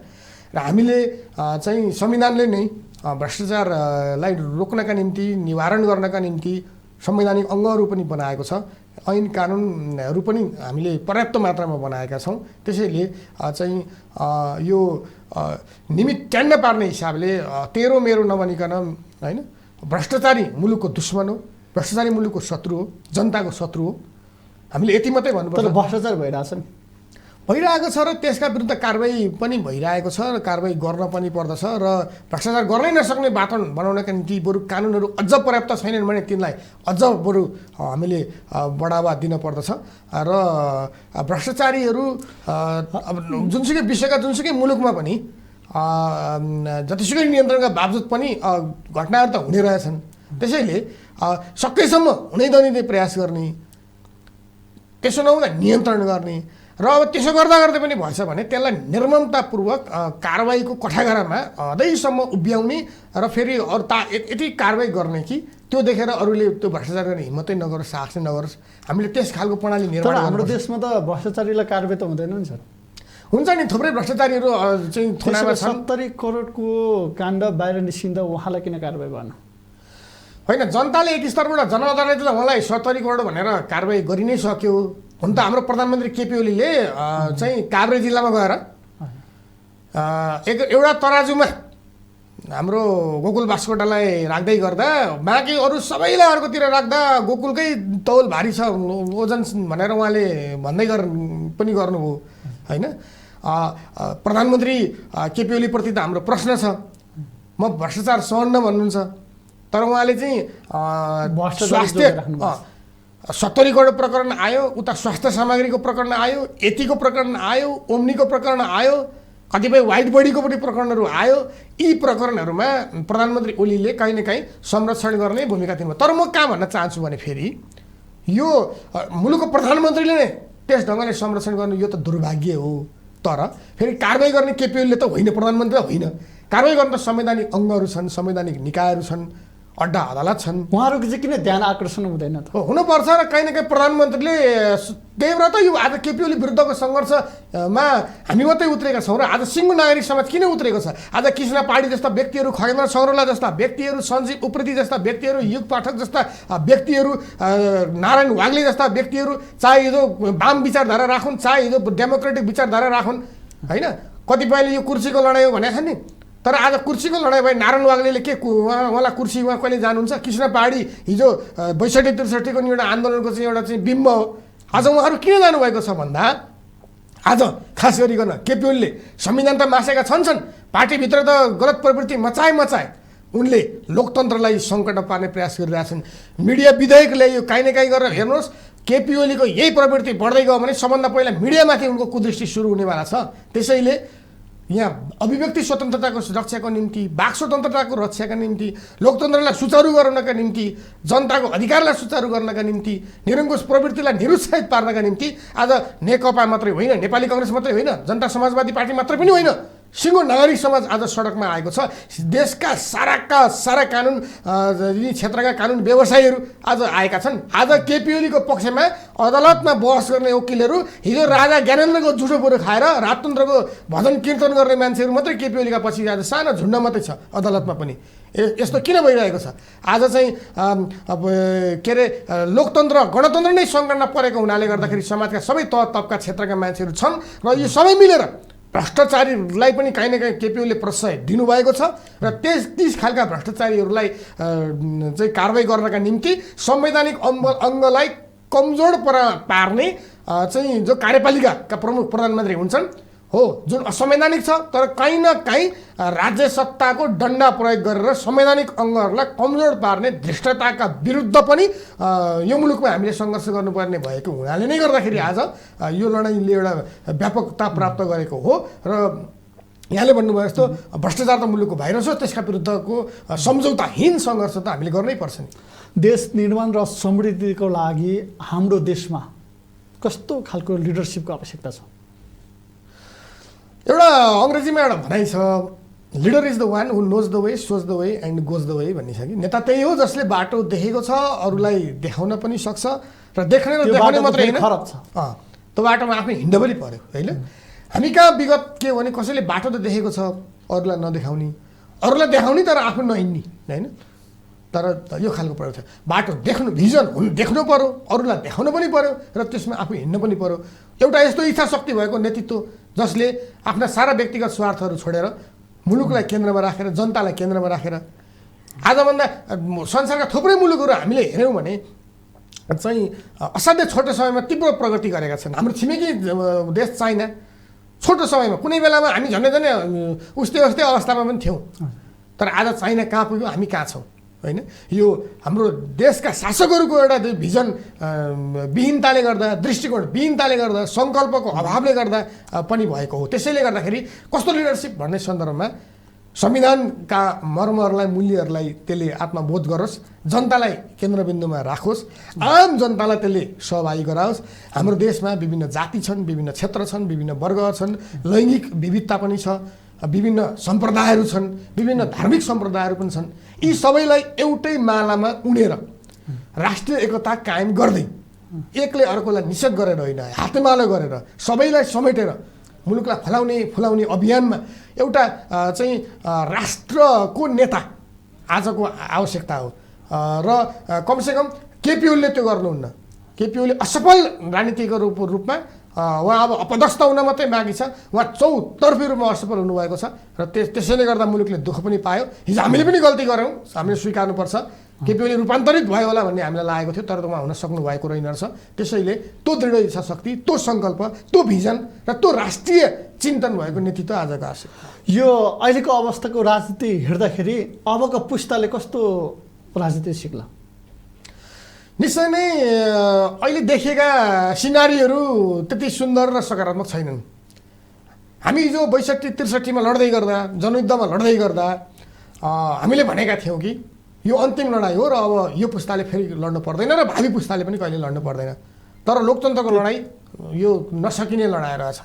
[SPEAKER 3] र हामीले चाहिँ संविधानले नै भ्रष्टाचारलाई रोक्नका निम्ति, निवारण गर्नका निम्ति संवैधानिक अङ्गहरू पनि बनाएको छ। ऐन कानुनहरू पनि हामीले पर्याप्त मात्रामा बनाएका छौँ। त्यसैले चाहिँ यो निमित्त ट्यान्न पार्ने हिसाबले तेरो मेरो नभनिकन होइन, भ्रष्टाचारी मुलुकको दुश्मन हो, भ्रष्टाचारी मुलुकको शत्रु हो, जनताको शत्रु हो। हामीले यति मात्रै भन्नुपर्छ।
[SPEAKER 2] भ्रष्टाचार भइरहेछ नि,
[SPEAKER 3] भइरहेको छ र त्यसका विरुद्ध कारबाही पनि भइरहेको छ र कारबाही गर्न पनि पर्दछ र भ्रष्टाचार गर्नै नसक्ने वातावरण बनाउनका निम्ति बरु कानुनहरू अझ पर्याप्त छैनन् भने तिनलाई अझ बरु हामीले बढावा दिन पर्दछ र भ्रष्टाचारीहरू अब जुनसुकै विश्वका जुनसुकै मुलुकमा पनि जतिसुकै नियन्त्रणका बावजुद पनि घटनाहरू त हुने रहेछन्। त्यसैले सकेसम्म हुनै नदिने प्रयास गर्ने, त्यसो नहुँदा नियन्त्रण गर्ने र अब त्यसो गर्दा गर्दै पनि भएछ भने त्यसलाई निर्ममतापूर्वक कारबाहीको कठाघरामा हदैसम्म उभ्याउने र फेरि अरू यति कारबाही गर्ने कि त्यो देखेर अरूले त्यो भ्रष्टाचार गर्ने हिम्मतै नगरोस्, साहस नै नगरोस्। हामीले त्यस खालको प्रणाली निर्माण गर्नुपर्छ।
[SPEAKER 2] हाम्रो देशमा त भ्रष्टाचारीलाई कारबाही त हुँदैन नि सर।
[SPEAKER 3] हुन्छ नि, थुप्रै भ्रष्टाचारीहरू चाहिँ थुनामा छन्।
[SPEAKER 2] 70 करोडको काण्ड बाहिर निस्किँदा उहाँलाई किन कारबाही भएन?
[SPEAKER 3] होइन, जनताले एक स्तरबाट जनअदालतले उहाँलाई 70 करोड भनेर कारबाही गरि नै सक्यो। हुन त हाम्रो प्रधानमन्त्री केपी ओलीले चाहिँ काभ्रे जिल्लामा गएर एउटा तराजुमा हाम्रो गोकुल बास्कोटालाई राख्दै गर्दा बाँकी अरू सबैलाई अर्कोतिर राख्दा गोकुलकै तौल भारी छ ओजन भनेर उहाँले भन्दै पनि गर्नुभयो होइन। प्रधानमन्त्री केपी ओलीप्रति त हाम्रो प्रश्न छ। म भ्रष्टाचार सहन्न भन्नुहुन्छ, तर उहाँले चाहिँ स्वास्थ्य 70 करोड प्रकरण आयो, उता स्वास्थ्य सामग्रीको प्रकरण आयो, यतिको प्रकरण आयो, ओम्नीको प्रकरण आयो, कतिपय वाइट बडीको पनि प्रकरणहरू आयो। यी प्रकरणहरूमा प्रधानमन्त्री ओलीले कहीँ न कहीँ संरक्षण गर्ने भूमिका दिनुभयो। तर म कहाँ भन्न चाहन्छु भने फेरि यो मुलुकको प्रधानमन्त्रीले नै त्यस ढङ्गले संरक्षण गर्नु यो त दुर्भाग्य हो। तर फेरि कारबाही गर्ने केपी ओलीले त होइन, प्रधानमन्त्री त होइन। कारबाही गर्न त संवैधानिक अङ्गहरू छन्, संवैधानिक निकायहरू छन्, अड्डा अदालत छन्।
[SPEAKER 2] उहाँहरूको चाहिँ किन ध्यान आकर्षण हुँदैन त?
[SPEAKER 3] हुनुपर्छ र कहीँ न कहीँ प्रधानमन्त्रीले त्यही त यो आज केपी ओली विरुद्धको सङ्घर्षमा हामी मात्रै उत्रेका छौँ र आज सिङ्गो नागरिक समाज किन उत्रेको छ? आज कृष्ण पाडी जस्ता व्यक्तिहरू, खगेन्द्र सौरला जस्ता व्यक्तिहरू, सञ्जीव उप्रेती जस्ता व्यक्तिहरू, युग पाठक जस्ता व्यक्तिहरू, नारायण वाग्ले जस्ता व्यक्तिहरू, चाहे हिजो वाम विचारधारा राखुन्, चाहे हिजो डेमोक्रेटिक विचारधारा राखुन् होइन, कतिपयले यो कुर्सीको लडाइँ हो भनेको छ नि। तर आज कुर्सीको लडाइँ भए नारायण वाग्लेले के उहाँलाई कुर्सी उहाँ कहिले जानुहुन्छ? कृष्ण पहाडी हिजो 62-63को एउटा आन्दोलनको चाहिँ एउटा चाहिँ बिम्ब हो। आज उहाँहरू किन जानुभएको छ भन्दा आज खास गरिकन केपी ओलीले संविधान त मासेका छन्, पार्टीभित्र त गलत प्रवृत्ति मचाए उनले लोकतन्त्रलाई सङ्कटमा पार्ने प्रयास गरिरहेछन्। मिडिया विधेयक ल्यायो, काहीँ न काहीँ गरेर हेर्नुहोस् केपी ओलीको यही प्रवृत्ति बढ्दै गयो भने सबभन्दा पहिला मिडियामाथि उनको कुदृष्टि सुरु हुनेवाला छ। त्यसैले यहाँ अभिव्यक्ति स्वतन्त्रताको रक्षाको निम्ति, वाक स्वतन्त्रताको रक्षाका निम्ति, लोकतन्त्रलाई सुचारू गर्नका निम्ति, जनताको अधिकारलाई सुचारू गर्नका निम्ति, निरङ्कुश प्रवृत्तिलाई निरुत्साहित पार्नका निम्ति आज नेकपा मात्रै होइन, नेपाली काङ्ग्रेस मात्रै होइन, जनता समाजवादी पार्टी मात्रै पनि होइन, सिङ्गो नागरिक समाज आज सडकमा आएको छ। देशका सारा कानुन यी क्षेत्रका कानुन व्यवसायीहरू आज आएका छन्। आज केपी ओलीको पक्षमा अदालतमा बहस गर्ने वकिलहरू हिजो राजा ज्ञानेन्द्रको जुठो बुरो खाएर राजतन्त्रको भजन कीर्तन गर्ने मान्छेहरू मात्रै केपी ओलीका पछि आज सानो झुन्ड मात्रै छ अदालतमा पनि। यस्तो किन भइरहेको छ? आज चाहिँ अब के अरे लोकतन्त्र गणतन्त्र नै सङ्कटमा परेको हुनाले गर्दाखेरि समाजका सबै तह तबका क्षेत्रका मान्छेहरू छन् र यो सबै मिलेर भ्रष्टाचारीलाई पनि काहीँ न काहीँ केपी ओलीले प्रश्रय दिनुभएको छ र तीस खालका भ्रष्टाचारीहरूलाई चाहिँ कारवाही गर्नका निम्ति संवैधानिक अङ्गलाई कमजोर पार्ने चाहिँ जो कार्यपालिकाका प्रमुख प्रधानमन्त्री हुन्छन् हो, जुन असंवैधानिक छ तर काहीँ न काहीँ राज्य सत्ताको डन्डा प्रयोग गरेर संवैधानिक अङ्गहरूलाई कमजोर पार्ने धृष्टताका विरुद्ध पनि यो मुलुकमा हामीले सङ्घर्ष गर्नुपर्ने भएको हुनाले नै गर्दाखेरि आज यो लडाइँले एउटा व्यापकता प्राप्त गरेको हो। र यहाँले भन्नुभयो जस्तो भ्रष्टाचार त मुलुकको भाइरस हो, त्यसका विरुद्धको सम्झौताहीन सङ्घर्ष त हामीले गर्नै पर्छ नि।
[SPEAKER 2] देश निर्माण र समृद्धिको लागि हाम्रो देशमा कस्तो खालको लिडरसिपको आवश्यकता छ?
[SPEAKER 3] एउटा अङ्ग्रेजीमा एउटा भनाइ छ, leader is the one who knows the way, shows the way and goes the way भन्ने छ कि नेता त्यही हो जसले बाटो देखेको छ, अरूलाई देखाउन पनि सक्छ र देख्ने र देखाउने मात्रै होइन, त्यो बाटोमा आफै हिँड्न पनि पर्यो होइन। हामी कहाँ विगत के हो भने कसैले बाटो त देखेको छ, अरूलाई नदेखाउने, अरूलाई देखाउने तर आफू नहिँड्ने होइन। तर यो खालको प्रयोग छ, बाटो देख्नु, भिजन देख्नु पर्यो, अरूलाई देखाउनु पनि पर्यो र त्यसमा आफू हिँड्नु पनि पर्यो। एउटा यस्तो इच्छा शक्ति भएको नेतृत्व जसले आफ्ना सारा व्यक्तिगत स्वार्थहरू छोडेर मुलुकलाई केन्द्रमा राखेर, जनतालाई केन्द्रमा राखेर आजभन्दा संसारका थुप्रै मुलुकहरू हामीले हेऱ्यौँ भने चाहिँ असाध्यै छोटो समयमा तीव्र प्रगति गरेका छन्। हाम्रो छिमेकी देश चाइना छोटो समयमा कुनै बेलामा हामी झन्डै उस्तै अवस्थामा पनि थियौँ, तर आज चाइना कहाँ पुग्यो, हामी कहाँ छौँ होइन। यो हाम्रो देशका शासकहरूको एउटा भिजन विहीनताले गर्दा, दृष्टिकोण विहीनताले गर्दा, सङ्कल्पको अभावले गर्दा पनि भएको हो। त्यसैले गर्दाखेरि कस्तो लिडरसिप भन्ने सन्दर्भमा संविधानका मर्महरूलाई, मूल्यहरूलाई त्यसले आत्मबोध गरोस्, जनतालाई केन्द्रबिन्दुमा राखोस्, आम जनतालाई त्यसले सहभागी गराओस्। हाम्रो देशमा विभिन्न जाति छन्, विभिन्न क्षेत्र छन्, विभिन्न वर्ग छन्, लैङ्गिक विविधता पनि छ, विभिन्न सम्प्रदायहरू छन्, विभिन्न धार्मिक सम्प्रदायहरू पनि छन्। यी सबैलाई एउटै मालामा उनेर राष्ट्रिय एकता कायम गर्दै एकले अर्कोलाई निषेध गरेर होइन, हातेमालो गरेर सबैलाई समेटेर मुलुकलाई फुलाउने अभियानमा एउटा चाहिँ राष्ट्रको नेता आजको आवश्यकता हो। र कमसेकम केपी ओलीले त्यो गर्नुहुन्न। केपी ओली असफल राजनीतिको रूपमा उहाँ अब अपदस्थ हुन मात्रै बाँकी छ, उहाँ चौतर्फी रूपमा असफल हुनुभएको छ र त्यसैले गर्दा मुलुकले दुःख पनि पायो। हिजो हामीले पनि गल्ती गऱ्यौँ, हामीले स्वीकार्नुपर्छ। केपी ओली रूपान्तरित भयो होला भन्ने हामीलाई लागेको थियो, तर उहाँ हुन सक्नु भएको रहेन रहेछ। त्यसैले त्यो दृढ इच्छा शक्ति, त्यो सङ्कल्प, त्यो भिजन र त्यो राष्ट्रिय चिन्तन भएको नेतृत्व आजको आवश्यक।
[SPEAKER 2] यो अहिलेको अवस्थाको राजनीति हेर्दाखेरि अबको पुस्ताले कस्तो राजनीति सिक्ला?
[SPEAKER 3] निश्चय नै अहिले देखेका सिनारीहरू त्यति सुन्दर र सकारात्मक छैनन्। हामी हिजो 62-63 लड्दै गर्दा, जनयुद्धमा लड्दै गर्दा हामीले भनेका थियौँ कि यो अन्तिम लडाइँ हो र अब यो पुस्ताले फेरि लड्नु पर्दैन र भावी पुस्ताले पनि कहिले लड्नु पर्दैन। तर लोकतन्त्रको लडाइँ यो नसकिने लडाइँ रहेछ,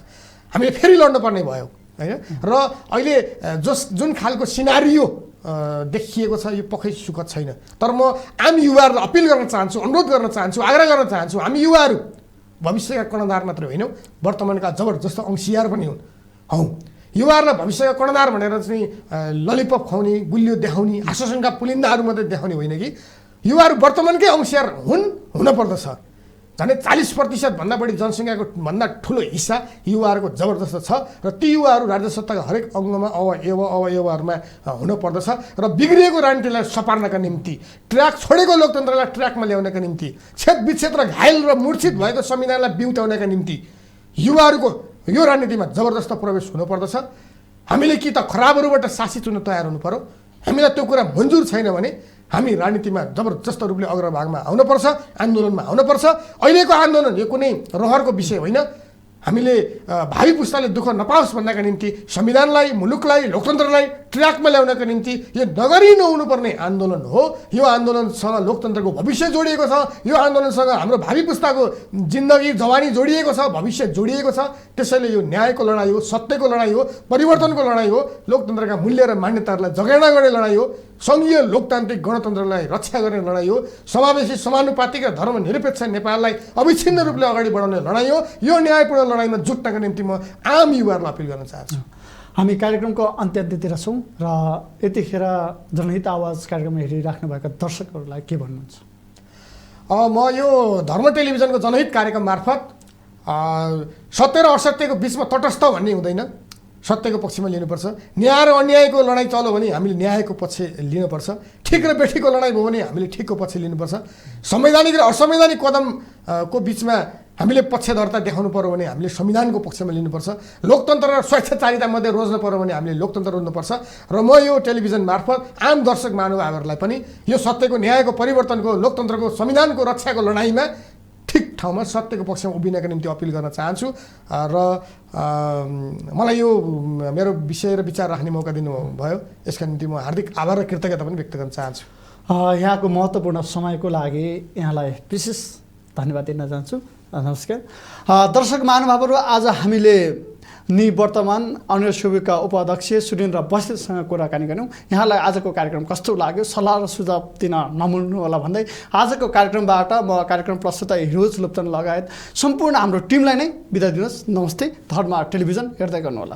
[SPEAKER 3] हामीले फेरि लड्नुपर्ने भयो होइन। र अहिले जुन खालको सिनारियो देखिएको छ यो पक्कै सुखद छैन। तर म आम युवाहरूलाई अपिल गर्न चाहन्छु, अनुरोध गर्न चाहन्छु, आग्रह गर्न चाहन्छु, हामी युवाहरू भविष्यका कर्णधार मात्रै होइनौँ, वर्तमानका जबरजस्त अंशियार पनि हौ। युवाहरूलाई भविष्यका कर्णधार भनेर चाहिँ ललिपप खुवाउने, गुलियो देखाउने, आश्वासनका पुलिन्दाहरू मात्रै देखाउने होइन कि युवाहरू वर्तमानकै अंशियार हुनपर्दछ। झन्डै 40% भन्दा बढी जनसङ्ख्याको भन्दा ठुलो हिस्सा युवाहरूको जबरजस्त छ र ती युवाहरू राज्य सत्ताका हरेक अङ्गमा अवयवहरूमा हुनुपर्दछ र बिग्रिएको राजनीतिलाई सपार्नका निम्ति, ट्र्याक छोडेको लोकतन्त्रलाई ट्र्याकमा ल्याउनका निम्ति, छेद विच्छेद र घायल र मूर्छित भएको संविधानलाई बिउताउनका निम्ति युवाहरूको यो राजनीतिमा जबरजस्त प्रवेश हुनुपर्दछ। हामीले कि त खराबहरूबाट शासित हुन तयार हुनु पर्यो, हामीलाई त्यो कुरा मन्जुर छैन भने हामी राजनीतिमा जबरजस्त रूपले अग्रभागमा आउनुपर्छ, आन्दोलनमा आउनुपर्छ। अहिलेको आन्दोलन यो कुनै रहरको विषय होइन, हामीले भावी पुस्ताले दुःख नपाओस् भन्नका निम्ति संविधानलाई, मुलुकलाई, लोकतन्त्रलाई ट्र्याकमा ल्याउनका निम्ति यो नगरी नहुनुपर्ने आन्दोलन हो। यो आन्दोलनसँग लोकतन्त्रको भविष्य जोडिएको छ। यो आन्दोलनसँग हाम्रो भावी पुस्ताको जिन्दगी जवानी जोडिएको छ, भविष्य जोडिएको छ। त्यसैले यो न्यायको लडाइँ हो, सत्यको लडाइँ हो, परिवर्तनको लडाइँ हो, लोकतन्त्रका मूल्य र मान्यताहरूलाई जगेर्ना गर्ने लडाइँ हो, सङ्घीय लोकतान्त्रिक गणतन्त्रलाई रक्षा गर्ने लडाइँ हो, समावेशी समानुपातिक र धर्मनिरपेक्ष नेपाललाई अविच्छिन्न रूपले अगाडि बढाउने लडाइँ हो। यो न्यायपूर्ण लडाइँमा जुट्नका निम्ति म आम युवाहरूलाई अपिल गर्न चाहन्छु।
[SPEAKER 2] हामी कार्यक्रमको अन्त्यतिर छौँ र यतिखेर जनहित आवाज कार्यक्रम हेरिराख्नु भएका दर्शकहरूलाई के भन्नुहुन्छ?
[SPEAKER 3] म यो धर्म टेलिभिजनको जनहित कार्यक्रम मार्फत सत्य र असत्यको बिचमा तटस्थ भन्ने हुँदैन, सत्यको पक्षमा लिनुपर्छ। न्याय र अन्यायको लडाइँ चल्यो भने हामीले न्यायको पक्ष लिनुपर्छ। ठिक र बेठीको लडाइँ भयो भने हामीले ठिकको पक्ष लिनुपर्छ। संवैधानिक र असंवैधानिक कदमको बिचमा हामीले पक्षधरता देखाउनु पर्यो भने हामीले संविधानको पक्षमा लिनुपर्छ। लोकतन्त्र र स्वेच्छाचारितामध्ये रोज्नु पर्यो भने हामीले लोकतन्त्र रोज्नुपर्छ। र म यो टेलिभिजन मार्फत आम दर्शक महानुभावहरूलाई पनि यो सत्यको, न्यायको, परिवर्तनको, लोकतन्त्रको, संविधानको रक्षाको लडाइँमा ठिक ठाउँमा सत्यको पक्षमा उभिनका निम्ति अपिल गर्न चाहन्छु। र मलाई यो मेरो विषय र विचार राख्ने मौका दिनुभयो, यसका निम्ति म हार्दिक आभार र कृतज्ञता पनि व्यक्त गर्न चाहन्छु।
[SPEAKER 2] यहाँको महत्त्वपूर्ण समयको लागि यहाँलाई विशेष धन्यवाद दिन चाहन्छु। नमस्कार दर्शक महानुभावहरू, आज हामीले निवर्तमान अनिल सोभिकका उपाध्यक्ष सुरेन्द्र बस्नेतसँग कुराकानी गऱ्यौँ। यहाँलाई आजको कार्यक्रम कस्तो लाग्यो, सल्लाह र सुझाव दिन नभुल्नु होला भन्दै आजको कार्यक्रमबाट म कार्यक्रम प्रस्तुता हिरोज लुप्तन लगायत सम्पूर्ण हाम्रो टिमलाई नै बिदा दिनुहोस्। नमस्ते। धर्म टेलिभिजन हेर्दै गर्नुहोला।